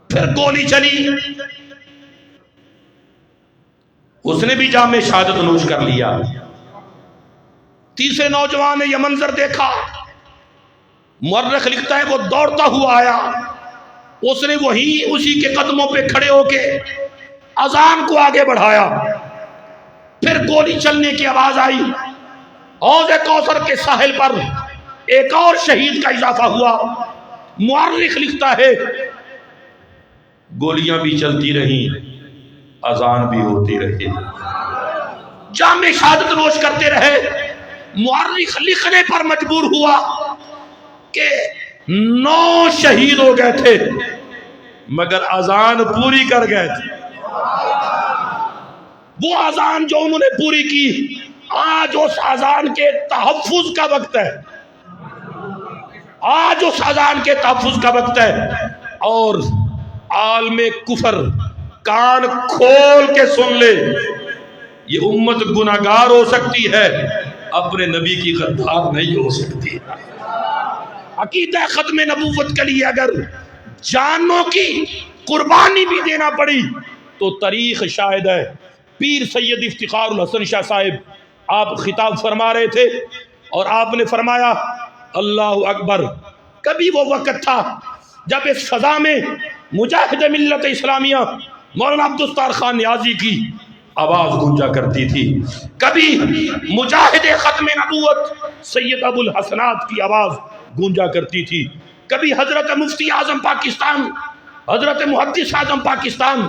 پھر گولی چلی، اس نے بھی جام شہادت نوش کر لیا۔ تیسرے نوجوان نے یہ منظر دیکھا، مورخ لکھتا ہے وہ دوڑتا ہوا آیا، اس نے وہی اسی کے قدموں پہ کھڑے ہو کے اذان کو آگے بڑھایا، پھر گولی چلنے کی آواز آئی، حوض کوثر کے ساحل پر ایک اور شہید کا اضافہ ہوا۔ مورخ لکھتا ہے گولیاں بھی چلتی رہیں، اذان بھی ہوتی رہی، جام شہادت نوش کرتے رہے۔ مورخ لکھنے پر مجبور ہوا کہ 9 شہید ہو گئے تھے مگر اذان پوری کر گئے تھے۔ وہ اذان جو انہوں نے پوری کی، آج اس اذان کے تحفظ کا وقت ہے، آج اس اذان کے تحفظ کا وقت ہے۔ اور عالم کفر کان کھول کے سن لے، یہ امت گناہگار ہو سکتی ہے، اپنے نبی کی غدار نہیں ہو سکتی۔ عقیدہ ختم نبوت کے لیے اگر جانوں کی قربانی بھی دینا پڑی تو تاریخ شاہد ہے۔ پیر سید افتخار الحسن شاہ صاحب آپ خطاب فرما رہے تھے اور آپ نے فرمایا اللہ اکبر، کبھی وہ وقت تھا جب اس فضا میں مجاہد ملت اسلامیہ مولانا عبدالستار خان نیازی کی آواز گونجا کرتی تھی، کبھی مجاہد ختم نبوت سید ابو الحسنات کی آواز گونجا کرتی تھی، کبھی حضرت مفتی اعظم پاکستان، حضرت محدث اعظم پاکستان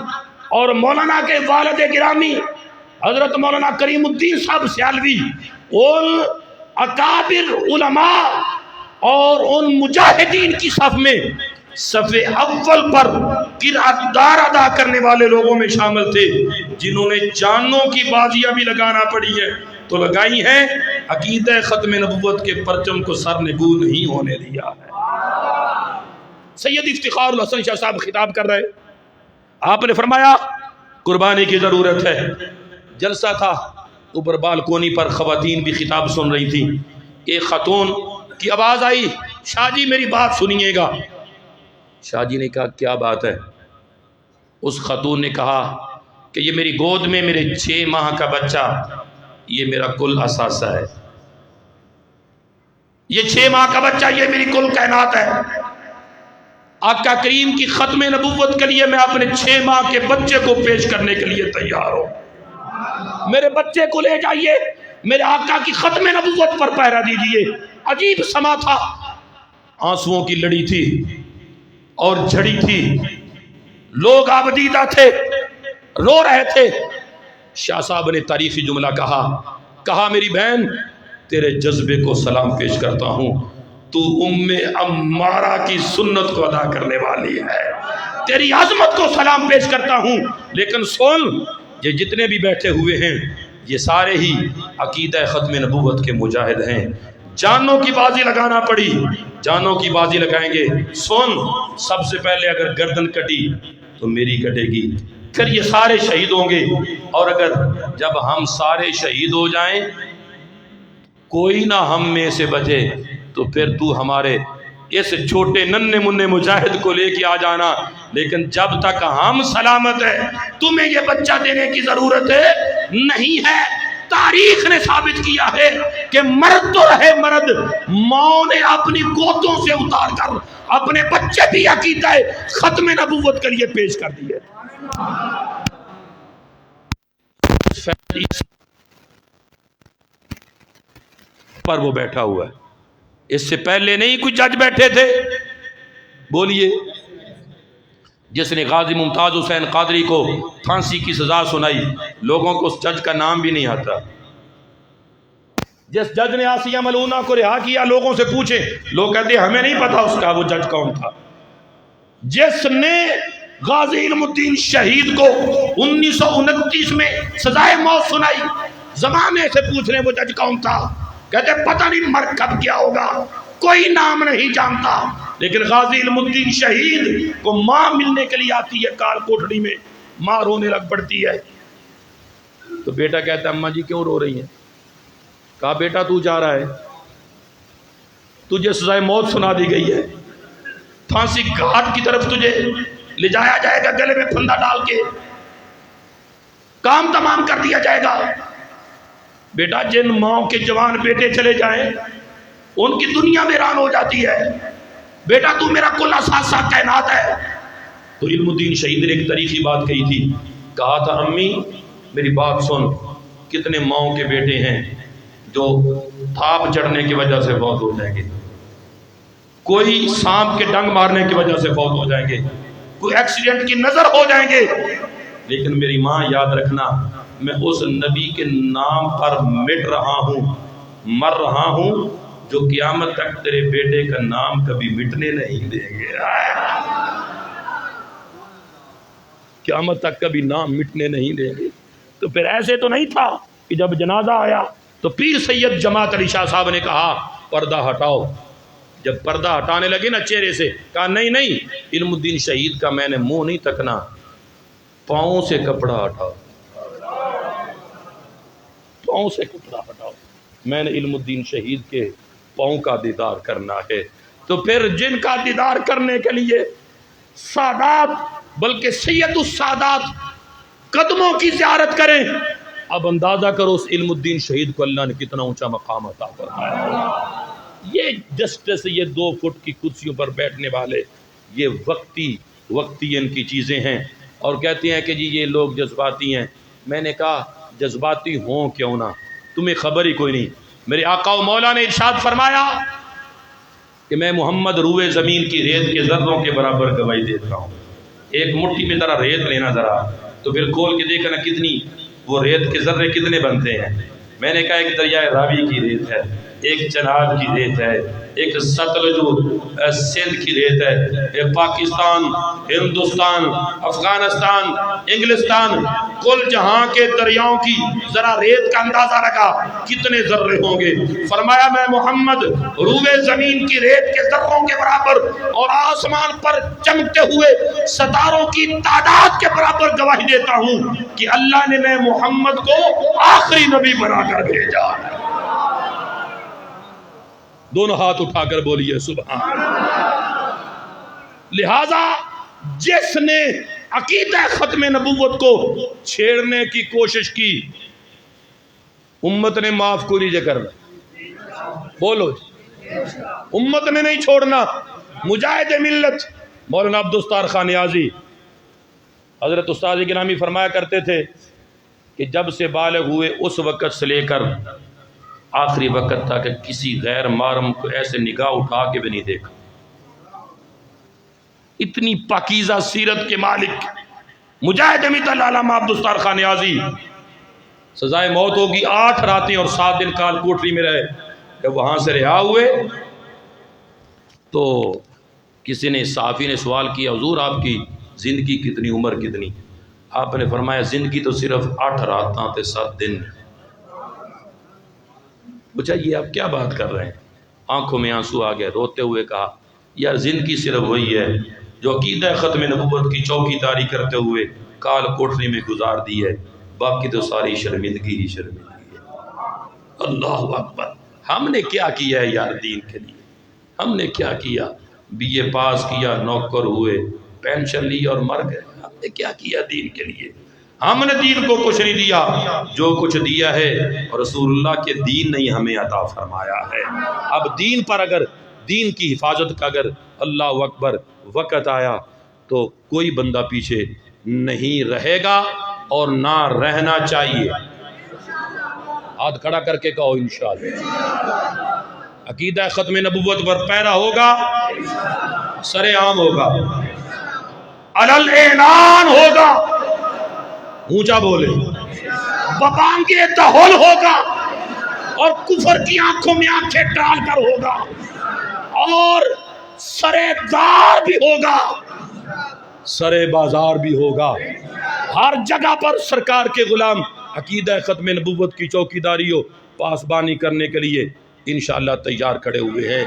اور مولانا کے والد گرامی حضرت مولانا کریم الدین صاحب سیالوی، ان اکابر علماء اور ان مجاہدین کی صف میں صفے اول پر کردار ادا کرنے والے لوگوں میں شامل تھے جنہوں نے جانوں کی بازیاں بھی لگانا پڑی ہے تو لگائی ہیں، عقیدہ ختم نبوت کے پرچم کو سر نگو نہیں ہونے دیا ہے۔ سید افتخار الحسن شاہ صاحب خطاب کر رہے، آپ نے فرمایا قربانی کی ضرورت ہے۔ جلسہ تھا، اوپر بالکونی پر خواتین بھی خطاب سن رہی تھی۔ ایک خاتون کی آواز آئی، شاہ جی میری بات سنیے گا۔ شاہ جی نے کہا کیا بات ہے؟ اس خاتون نے کہا کہ یہ میری گود میں میرے 6 ماہ کا بچہ، یہ میرا کل اثاثہ ہے، یہ 6 ماہ کا بچہ یہ میری کل کائنات ہے۔ آقا کریم کی ختم نبوت کے لیے میں اپنے 6 ماہ کے بچے کو پیش کرنے کے لیے تیار ہوں۔ میرے بچے کو لے جائیے، میرے آقا کی ختم نبوت پر پہرا دیجئے۔ عجیب سما تھا، آنسوؤں کی لڑی تھی اور جھڑی تھی، لوگ آبدیدہ تھے، رو رہے تھے۔ شاہ صاحب نے تاریخی جملہ کہا میری بہن تیرے جذبے کو سلام پیش کرتا ہوں، تو ام عمارہ کی سنت کو ادا کرنے والی ہے، تیری عظمت کو سلام پیش کرتا ہوں، لیکن سن یہ جتنے بھی بیٹھے ہوئے ہیں یہ سارے ہی عقیدہ ختم نبوت کے مجاہد ہیں۔ جانوں کی بازی لگانا پڑی، جانوں کی بازی لگائیں گے۔ سن، سب سے پہلے اگر گردن کٹی تو میری کٹے گی، پھر یہ سارے شہید ہوں گے، اور اگر جب ہم سارے شہید ہو جائیں کوئی نہ ہم میں سے بچے تو پھر تو ہمارے اس چھوٹے ننھے منھے مجاہد کو لے کے آ جانا، لیکن جب تک ہم سلامت ہیں تمہیں یہ بچہ دینے کی ضرورت نہیں ہے۔ تاریخ نے ثابت کیا ہے کہ مرد تو رہے مرد، ماں نے اپنی گودوں سے اتار کر اپنے بچے بھی عقیدہ ختم نبوت کے لیے پیش کر دیے۔ پر وہ بیٹھا ہوا ہے، اس سے پہلے نہیں کچھ جج بیٹھے تھے؟ بولیے، جس نے غازی ممتاز حسین قادری کو پھانسی کی سزا سنائی، لوگوں کو اس جج کا نام بھی نہیں آتا۔ جس جج نے آسیہ ملونہ کو رہا کیا، لوگوں سے پوچھیں، لوگ کہتے ہیں ہمیں نہیں پتا اس کا وہ جج کون تھا۔ جس نے غازی علم الدین شہید کو 1929 میں سزائے موت سنائی، زمانے سے پوچھ رہے وہ جج کون تھا، کہتے پتہ نہیں مر کب کیا ہوگا، کوئی نام نہیں جانتا۔ لیکن غازی علم الدین شہید کو ماں ملنے کے لیے آتی ہے، کال کوٹڑی میں ماں رونے لگ پڑتی ہے، تو بیٹا کہتا ہے اماں جی کیوں رو رہی ہیں؟ کہا بیٹا تو جا رہا ہے، تجھے سزائے موت سنا دی گئی ہے، پھانسی گھاٹ کی طرف تجھے لے جایا جائے گا، گلے میں پھندا ڈال کے کام تمام کر دیا جائے گا۔ بیٹا جن ماں کے جوان بیٹے چلے جائیں ان کی دنیا ویران ہو جاتی ہے، بیٹا تو میرا کل اثاثہ کائنات ہے۔ تو علم الدین شہید نے ایک تاریخی بات کہی تھی، کہا تھا امی میری بات سن، کتنے ماؤں کے بیٹے ہیں جو تھاپ چڑھنے کی وجہ سے فوت ہو جائیں گے، کوئی سانپ کے ڈنگ مارنے کی وجہ سے فوت ہو جائیں گے، کوئی ایکسیڈنٹ کی نظر ہو جائیں گے، لیکن میری ماں یاد رکھنا میں اس نبی کے نام پر مٹ رہا ہوں، مر رہا ہوں جو قیامت تک تیرے بیٹے کا نام کبھی مٹنے نہیں دیں گے، قیامت تک کبھی نام مٹنے نہیں دیں گے۔ تو پھر ایسے تو نہیں تھا کہ جب جنازہ آیا تو پیر سید جماعت علی شاہ صاحب نے کہا پردہ ہٹاؤ، جب پردہ ہٹانے لگے نا چہرے سے، کہا نہیں علم الدین شہید کا میں نے منہ نہیں تکنا، پاؤں سے کپڑا ہٹاؤ، پاؤں سے کپڑا ہٹاؤ، میں نے علم الدین شہید کے پاؤں کا دیدار کرنا ہے۔ تو پھر جن کا دیدار کرنے کے لیے سادات بلکہ سید السادات قدموں کی زیارت کریں، اب اندازہ کرو اس علم الدین شہید کو اللہ نے کتنا اونچا مقام عطا فرمایا۔ یہ جسٹس، یہ 2 فٹ کی کرسیوں پر بیٹھنے والے، یہ وقتی ان کی چیزیں ہیں، اور کہتے ہیں کہ جی یہ لوگ جذباتی ہیں۔ میں نے کہا جذباتی ہوں کیوں نہ، تمہیں خبر ہی کوئی نہیں۔ میرے آقا و مولا نے ارشاد فرمایا کہ میں محمد روئے زمین کی ریت کے ذروں کے برابر گواہی دیتا ہوں۔ ایک مٹھی میں ذرا ریت لینا، ذرا تو پھر کھول کے دیکھنا کتنی وہ ریت کے ذرے کتنے بنتے ہیں۔ میں نے کہا ایک دریائے راوی کی ریت ہے، ایک چناب کی ریت ہے، ایک ستلج سندھ کی ریت ہے، ایک پاکستان، ہندوستان، افغانستان، انگلستان، کل جہاں کے دریاؤں کی ذرا ریت کا اندازہ لگا کتنے ذرے ہوں گے؟ فرمایا میں محمد روئے زمین کی ریت کے ذروں کے برابر اور آسمان پر چمکتے ہوئے ستاروں کی تعداد کے برابر گواہی دیتا ہوں کہ اللہ نے میں محمد کو آخری نبی بنا کر بھیجا ہے۔ دونوں ہاتھ اٹھا کر بولیے سبحان اللہ۔ لہذا جس نے عقیدہ ختم نبوت کو چھیڑنے کی کوشش کی، امت نے معاف کو نہیں کرنا، بولو امت نے نہیں چھوڑنا۔ مجاہد ملت مولانا عبدالستار خان نیازی حضرت استاد گرامی فرمایا کرتے تھے کہ جب سے بالغ ہوئے اس وقت سے لے کر آخری وقت تھا کہ کسی غیر محرم کو ایسے نگاہ اٹھا کے بھی نہیں دیکھا۔ اتنی پاکیزہ سیرت کے مالک مجاہد امید علامہ عبدالستار خان نیازی سزائے موت ہوگی، 8 راتیں اور 7 دن کال کوٹری میں رہے۔ جب وہاں سے رہا ہوئے تو کسی نے صحافی نے سوال کیا حضور آپ کی زندگی کتنی، عمر کتنی؟ آپ نے فرمایا زندگی تو صرف 8 راتاں تے 7 دن۔ پوچھا یہ آپ کیا بات کر رہے ہیں؟ آنکھوں میں آنسو آ گئے، روتے ہوئے کہا یار زندگی صرف وہی ہے جو عقیدہ ختم نبوت کی چوکی داری کرتے ہوئے کال کوٹری میں گزار دی ہے، باقی تو ساری شرمندگی ہی شرمندگی ہے۔ اللہ اکبر۔ ہم نے کیا کیا ہے یار دین کے لیے؟ ہم نے کیا کیا؟ BA پاس کیا، نوکر ہوئے، پینشن لی اور مر گئے۔ ہم نے کیا کیا دین کے لیے؟ ہم نے دین کو کچھ نہیں دیا، جو کچھ دیا ہے رسول اللہ کے دین نے ہی ہمیں عطا فرمایا ہے۔ اب دین پر اگر دین کی حفاظت کا اگر اللہ اکبر وقت آیا تو کوئی بندہ پیچھے نہیں رہے گا اور نہ رہنا چاہیے۔ ہاتھ کھڑا کر کے کہو انشاءاللہ۔ عقیدہ ختم نبوت پر پیرا ہوگا، سر عام ہوگا، علل اعلان ہوگا، اونچا بولے، ببانگ دہل ہوگا اور کفر کی آنکھوں میں آنکھیں ڈال کر ہوگا اور سرے دار بھی ہوگا، سرے بازار بھی ہوگا۔ ہر جگہ پر سرکار کے غلام عقیدہ ختم نبوت کی چوکیداری و پاسبانی کرنے کے لیے انشاءاللہ تیار کھڑے ہوئے ہیں۔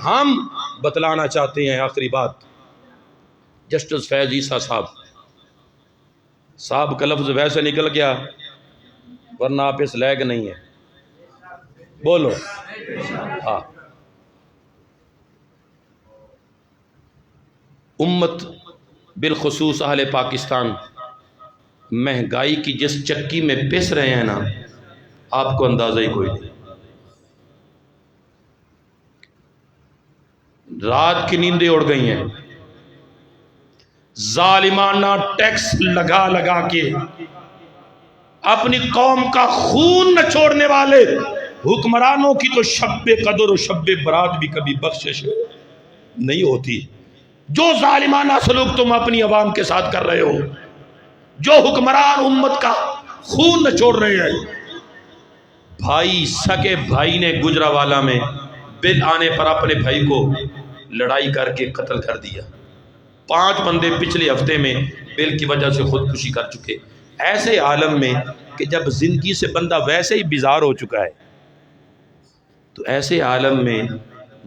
ہم بتلانا چاہتے ہیں آخری بات، جسٹس فیض عیسیٰ صاحب کا لفظ ویسے نکل گیا ورنہ آپ اس لائق نہیں ہے، بولو ہاں۔ امت بالخصوص اہل پاکستان مہنگائی کی جس چکی میں پس رہے ہیں نا، آپ کو اندازہ ہی کوئی نہیں۔ رات کی نیندیں اڑ گئی ہیں، ظالمانہ ٹیکس لگا لگا کے اپنی قوم کا خون نہ چھوڑنے والے حکمرانوں کی تو شب قدر و شب برات بھی کبھی بخشش نہیں ہوتی۔ جو ظالمانہ سلوک تم اپنی عوام کے ساتھ کر رہے ہو، جو حکمران امت کا خون نہ چھوڑ رہے ہیں۔ بھائی سکے بھائی نے گجرانوالہ میں بل آنے پر اپنے بھائی کو لڑائی کر کے قتل کر دیا۔ 5 بندے پچھلے ہفتے میں بل کی وجہ سے خودکشی کر چکے۔ ایسے عالم میں کہ جب زندگی سے بندہ ویسے ہی بیزار ہو چکا ہے، تو ایسے عالم میں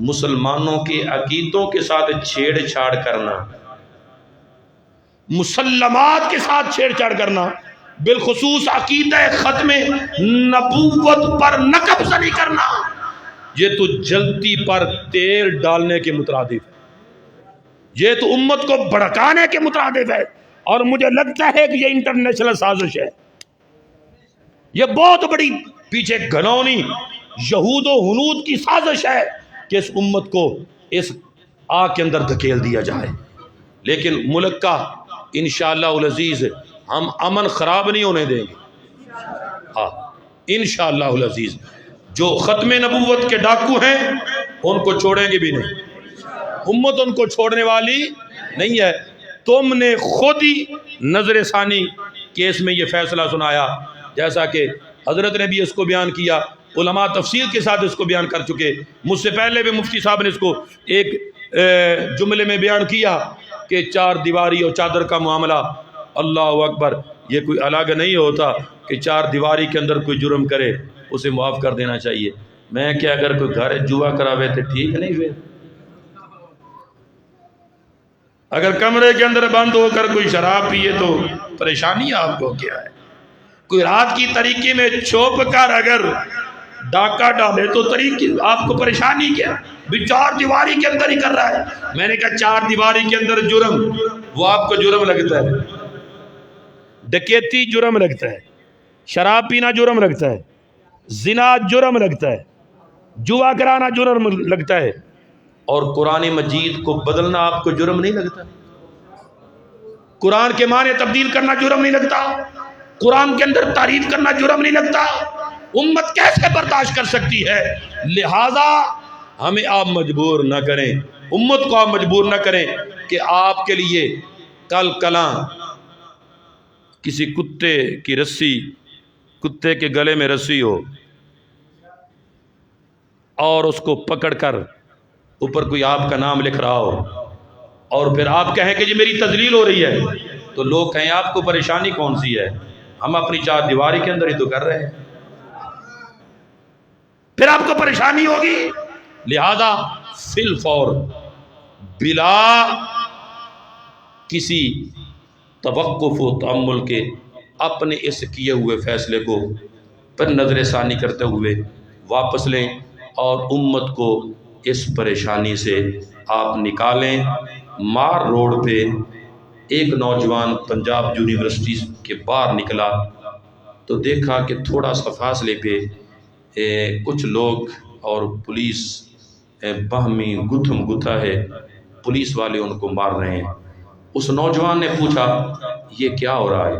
مسلمانوں کے عقیدوں کے ساتھ چھیڑ چھاڑ کرنا، مسلمات کے ساتھ چھیڑ چھاڑ کرنا، بالخصوص عقیدہ ختم نبوت پر نقب زنی کرنا، یہ تو جلتی پر تیل ڈالنے کے مترادف ہے، یہ تو امت کو بھڑکانے کے مترادف ہے۔ اور مجھے لگتا ہے کہ یہ انٹرنیشنل سازش ہے، یہ بہت بڑی پیچھے گھنونی یہود و ہنود کی سازش ہے کہ اس امت کو اس آگ کے اندر دھکیل دیا جائے۔ لیکن ملک کا انشاءاللہ العزیز ہم امن خراب نہیں ہونے دیں گے، ہاں انشاءاللہ العزیز۔ جو ختم نبوت کے ڈاکو ہیں ان کو چھوڑیں گے بھی نہیں، امت ان کو چھوڑنے والی نہیں ہے۔ تم نے خود ہی نظر ثانی کیس میں یہ فیصلہ سنایا، جیسا کہ حضرت نے بھی اس کو بیان کیا، علماء تفصیل کے ساتھ اس کو بیان کر چکے. مجھ سے پہلے بھی مفتی صاحب نے اس کو ایک جملے میں بیان کیا کہ چار دیواری اور چادر کا معاملہ، اللہ اکبر، یہ کوئی الگ نہیں ہوتا کہ چار دیواری کے اندر کوئی جرم کرے اسے معاف کر دینا چاہیے. میں کہ اگر کوئی گھر جوا کراوے تو ٹھیک نہیں ہوئے، اگر کمرے کے اندر بند ہو کر کوئی شراب پیے تو پریشانی آپ کو کیا ہے؟ کوئی رات کی طریقے میں چھپ کر اگر ڈاکہ ڈالے تو طریقے آپ کو پریشانی کیا؟ بھی چار دیواری کے اندر ہی کر رہا ہے. میں نے کہا چار دیواری کے اندر جرم وہ آپ کو جرم لگتا ہے، ڈکیتی جرم لگتا ہے، شراب پینا جرم لگتا ہے، زنا جرم لگتا ہے، جوا کرانا جرم لگتا ہے، اور قرآن مجید کو بدلنا آپ کو جرم نہیں لگتا؟ قرآن کے معنی تبدیل کرنا جرم نہیں لگتا؟ قرآن کے اندر تعریف کرنا جرم نہیں لگتا؟ امت کیسے برداشت کر سکتی ہے؟ لہذا ہمیں آپ مجبور نہ کریں، امت کو آپ مجبور نہ کریں کہ آپ کے لیے کل کلاں کسی کتے کی رسی، کتے کے گلے میں رسی ہو اور اس کو پکڑ کر اوپر کوئی آپ کا نام لکھ رہا ہو اور پھر آپ کہیں کہ جی میری تذلیل ہو رہی ہے، تو لوگ کہیں آپ کو پریشانی کون سی ہے؟ ہم اپنی چار دیواری کے اندر ہی تو کر رہے ہیں، پھر آپ کو پریشانی ہوگی. لہذا فی الفور بلا کسی توقف و تأمل کے اپنے اس کیے ہوئے فیصلے کو پر نظر ثانی کرتے ہوئے واپس لیں اور امت کو اس پریشانی سے آپ نکالیں. مار روڈ پہ ایک نوجوان پنجاب یونیورسٹی کے باہر نکلا تو دیکھا کہ تھوڑا سا فاصلے پہ کچھ لوگ اور پولیس باہمی گتھم گتھا ہے، پولیس والے ان کو مار رہے ہیں. اس نوجوان نے پوچھا یہ کیا ہو رہا ہے؟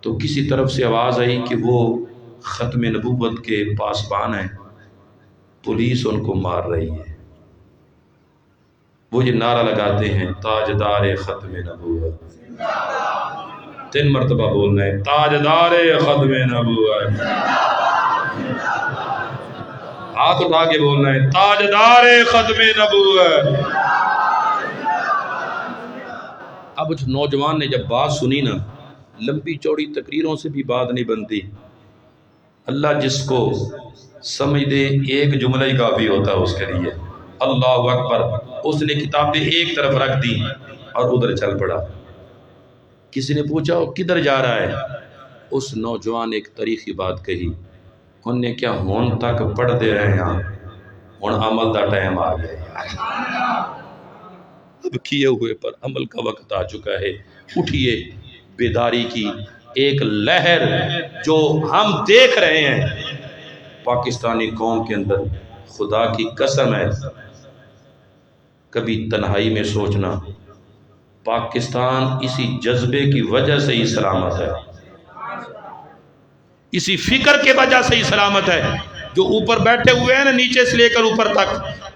تو کسی طرف سے آواز آئی کہ وہ ختم نبوت کے پاسبان ہیں، پولیس ان کو مار رہی ہے. وہ یہ نعرہ لگاتے ہیں تاجدار ختم نبوت، 3 مرتبہ بولنا ہے تاجدار ختم نبوت، ہاتھ اٹھا کے بولنا ہے تاجدار ختم نبوت. اب اس نوجوان نے جب بات سنی نا، لمبی چوڑی تقریروں سے بھی بات نہیں بنتی، اللہ جس کو سمجھ دے ایک جملہ ہی کافی ہوتا ہے اس کے لیے. اللہ اکبر. اس نے کتابیں ایک طرف رکھ دی اور ادھر چل پڑا. کسی نے پوچھا وہ کدھر جا رہا ہے؟ اس نوجوان ایک تاریخی بات کہی، انہوں نے کیا ہون تک پڑھ دے رہے ہیں، ہون عمل دا ٹائم آ گیا، اب کیے ہوئے پر عمل کا وقت آ چکا ہے. اٹھئے، بیداری کی ایک لہر جو ہم دیکھ رہے ہیں پاکستانی قوم کے اندر. خدا کی قسم ہے کبھی تنہائی میں سوچنا پاکستان اسی جذبے کی وجہ سے ہی سلامت ہے، اسی فکر کے وجہ سے ہی سلامت ہے. جو اوپر بیٹھے ہوئے ہیں نا، نیچے سے لے کر اوپر تک،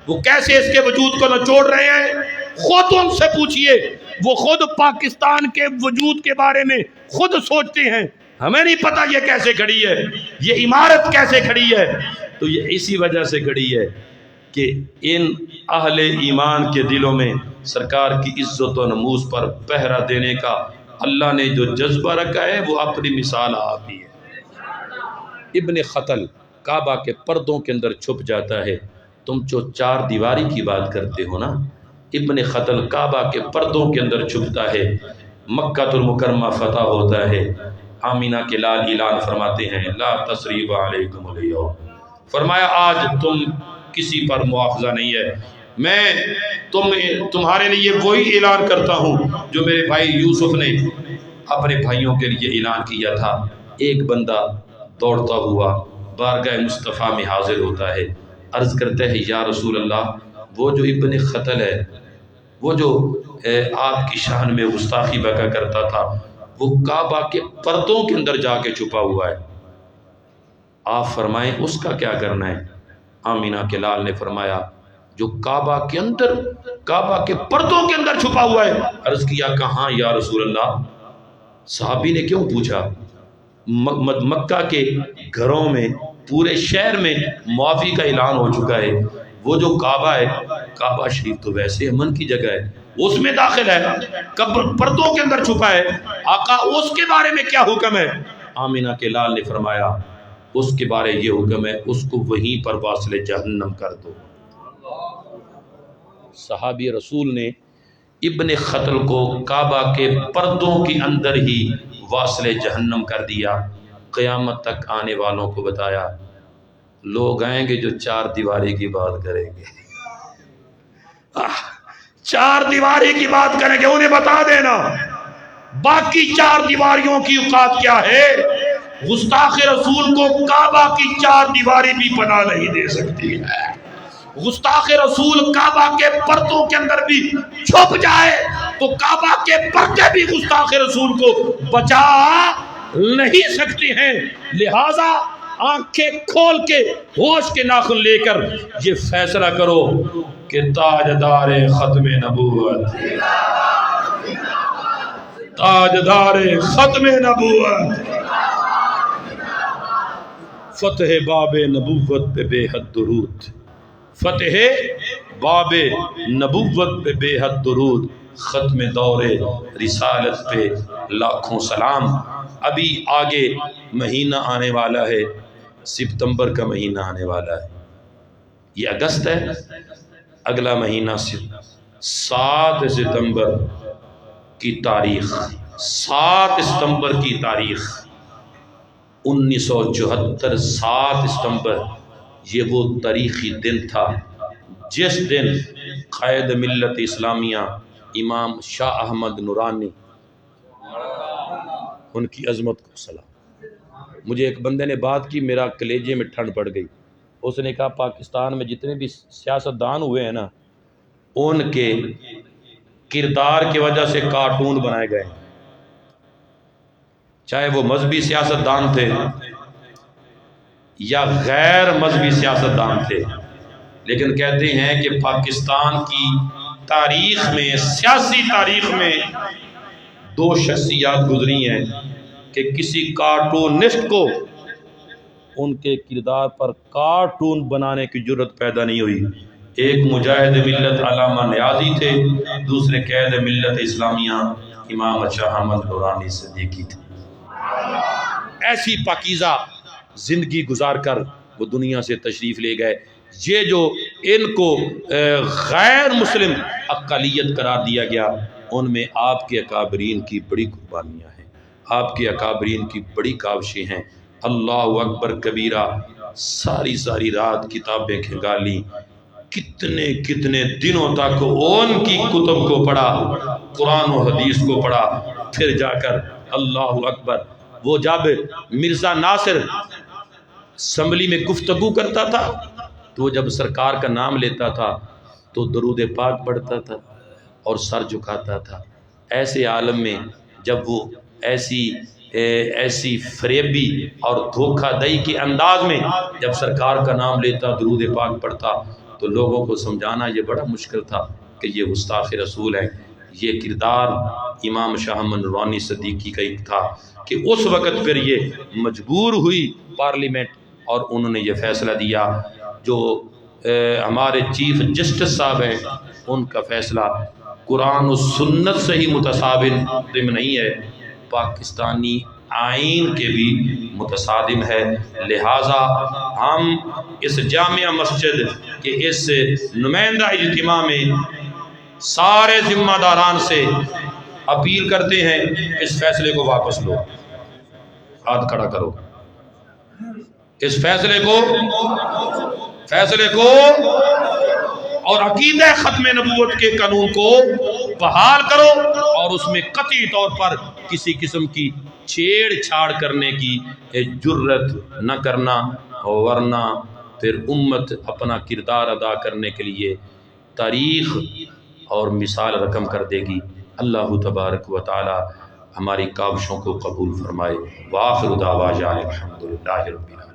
وہ کیسے اس کے وجود کو نچوڑ رہے ہیں، خود ان سے پوچھئے. وہ خود پاکستان کے وجود کے بارے میں خود سوچتے ہیں. ہمیں نہیں پتا یہ کیسے کھڑی ہے، یہ عمارت کیسے کھڑی ہے. تو یہ اسی وجہ سے کھڑی ہے کہ ان اہل ایمان کے دلوں میں سرکار کی عزت و نموز پر پہرا دینے کا اللہ نے جو جذبہ رکھا ہے وہ اپنی مثال آپ ہی ہے. ابن خطل کعبہ کے پردوں کے اندر چھپ جاتا ہے. تم جو چار دیواری کی بات کرتے ہو نا، ابن خطل کعبہ کے پردوں کے اندر چھپتا ہے. مکہ المکرمہ فتح ہوتا ہے. آمینہ کے لال اعلان فرماتے ہیں لا تثریب علیکم الیوم، فرمایا آج تم کسی پر مواخذہ نہیں ہے. میں تمہارے لیے وہی اعلان کرتا ہوں جو میرے بھائی یوسف نے اپنے بھائیوں کے لیے اعلان کیا تھا. ایک بندہ دوڑتا ہوا بارگاہ مصطفیٰ میں حاضر ہوتا ہے، عرض کرتا ہے یا رسول اللہ، وہ جو ابن خطل ہے، وہ جو آپ کی شان میں گستاخی بکا کرتا تھا، وہ کعبہ کے پردوں کے اندر جا کے چھپا ہوا ہے، آپ فرمائیں اس کا کیا کرنا ہے؟ آمینہ کے لال نے فرمایا جو کعبہ کے اندر، کعبہ کے پردوں کے اندر چھپا ہوا ہے. عرض کیا کہاں یا رسول اللہ؟ صحابی نے کیوں پوچھا؟ مکہ کے گھروں میں پورے شہر میں معافی کا اعلان ہو چکا ہے. وہ جو کعبہ ہے، کعبہ شریف تو ویسے امن کی جگہ ہے، اس میں داخل ہے، پردوں کے اندر چھپا ہے. آقا اس کے بارے میں کیا حکم ہے؟ آمینہ کے لال نے فرمایا اس کے بارے یہ حکم ہے اس کو وہیں پر واصل جہنم کر دو. صحابی رسول نے ابن خطل کو کعبہ کے پردوں کے اندر ہی واصل جہنم کر دیا. قیامت تک آنے والوں کو بتایا لوگ آئیں گے جو چار دیواری کی بات کریں گے، چار دیواری کی بات کریں گے، انہیں بتا دینا باقی چار دیواریوں کی اوقات کیا ہے. گستاخ رسول کو کعبہ کی چار دیواری بھی پناہ نہیں دے سکتی ہے. گستاخ رسول کعبہ کے پردوں کے اندر بھی چھپ جائے تو کعبہ کے پردے بھی گستاخ رسول کو بچا نہیں سکتے ہیں. لہذا آنکھیں کھول کے ہوش کے ناخن لے کر یہ فیصلہ کرو کہ تاجدار ختم نبوت، تاجدار ختم نبوت، فتح باب نبوت پہ بے حد درود، فتح باب نبوت پہ بے حد درود، ختم دور رسالت پہ لاکھوں سلام. ابھی آگے مہینہ آنے والا ہے، ستمبر کا مہینہ آنے والا ہے، یہ اگست ہے، اگلا مہینہ 7 ستمبر کی تاریخ، 7 ستمبر کی تاریخ 1974، 7 ستمبر یہ وہ تاریخی دن تھا جس دن قائد ملت اسلامیہ امام شاہ احمد نورانی، ان کی عظمت کو سلام. مجھے ایک بندے نے بات کی، میرا کلیجے میں ٹھنڈ پڑ گئی. اس نے کہا پاکستان میں جتنے بھی سیاستدان ہوئے ہیں نا، ان کے کردار کی وجہ سے کارٹون بنائے گئے ہیں، چاہے وہ مذہبی سیاستدان تھے یا غیر مذہبی سیاستدان تھے. لیکن کہتے ہیں کہ پاکستان کی تاریخ میں، سیاسی تاریخ میں 2 شخصیات گزری ہیں کہ کسی کارٹونسٹ کو ان کے کردار پر کارٹون بنانے کی جرت پیدا نہیں ہوئی. ایک مجاہد ملت علامہ نیازی تھے، دوسرے قائد ملت اسلامیہ امام شاہ احمد نورانی صدیقی تھے. ایسی پاکیزہ زندگی گزار کر وہ دنیا سے تشریف لے گئے. یہ جو ان کو غیر مسلم اقلیت قرار دیا گیا، ان میں آپ کے اکابرین کی بڑی قربانیاں ہیں، آپ کے اکابرین کی بڑی کاوشیں ہیں. اللہ اکبر کبیرہ، ساری رات کتابیں کھنگالیں، کتنے دنوں تک ان کی کتب کو پڑھا، قرآن و حدیث کو پڑھا. پھر جا کر اللہ اکبر، وہ جب مرزا ناصر اسمبلی میں گفتگو کرتا تھا تو جب سرکار کا نام لیتا تھا تو درود پاک پڑھتا تھا اور سر جھکاتا تھا. ایسے عالم میں جب وہ ایسی فریبی اور دھوکہ دہی کے انداز میں جب سرکار کا نام لیتا، درود پاک پڑھتا، تو لوگوں کو سمجھانا یہ بڑا مشکل تھا کہ یہ گستاخ رسول ہے. یہ کردار امام شاہ احمد نورانی صدیقی کا ایک تھا کہ اس وقت پھر یہ مجبور ہوئی پارلیمنٹ اور انہوں نے یہ فیصلہ دیا. جو ہمارے چیف جسٹس صاحب ہیں، ان کا فیصلہ قرآن و سنت سے ہی متصادم نہیں ہے، پاکستانی آئین کے بھی متصادم ہے. لہٰذا ہم اس جامعہ مسجد کے اس نمائندہ اجتماع میں سارے ذمہ داران سے اپیل کرتے ہیں اس فیصلے کو واپس لو. ہاتھ کھڑا کرو، اس فیصلے کو اور عقیدہ ختم نبوت کے قانون کو بحال کرو اور اس میں قطعی طور پر کسی قسم کی چھیڑ چھاڑ کرنے کی جرت نہ کرنا، ورنہ پھر امت اپنا کردار ادا کرنے کے لیے تاریخ اور مثال رقم کر دے گی. اللہ تبارک و تعالی ہماری کاوشوں کو قبول فرمائے. وآخر دعوانا الحمدللہ رب العالمین.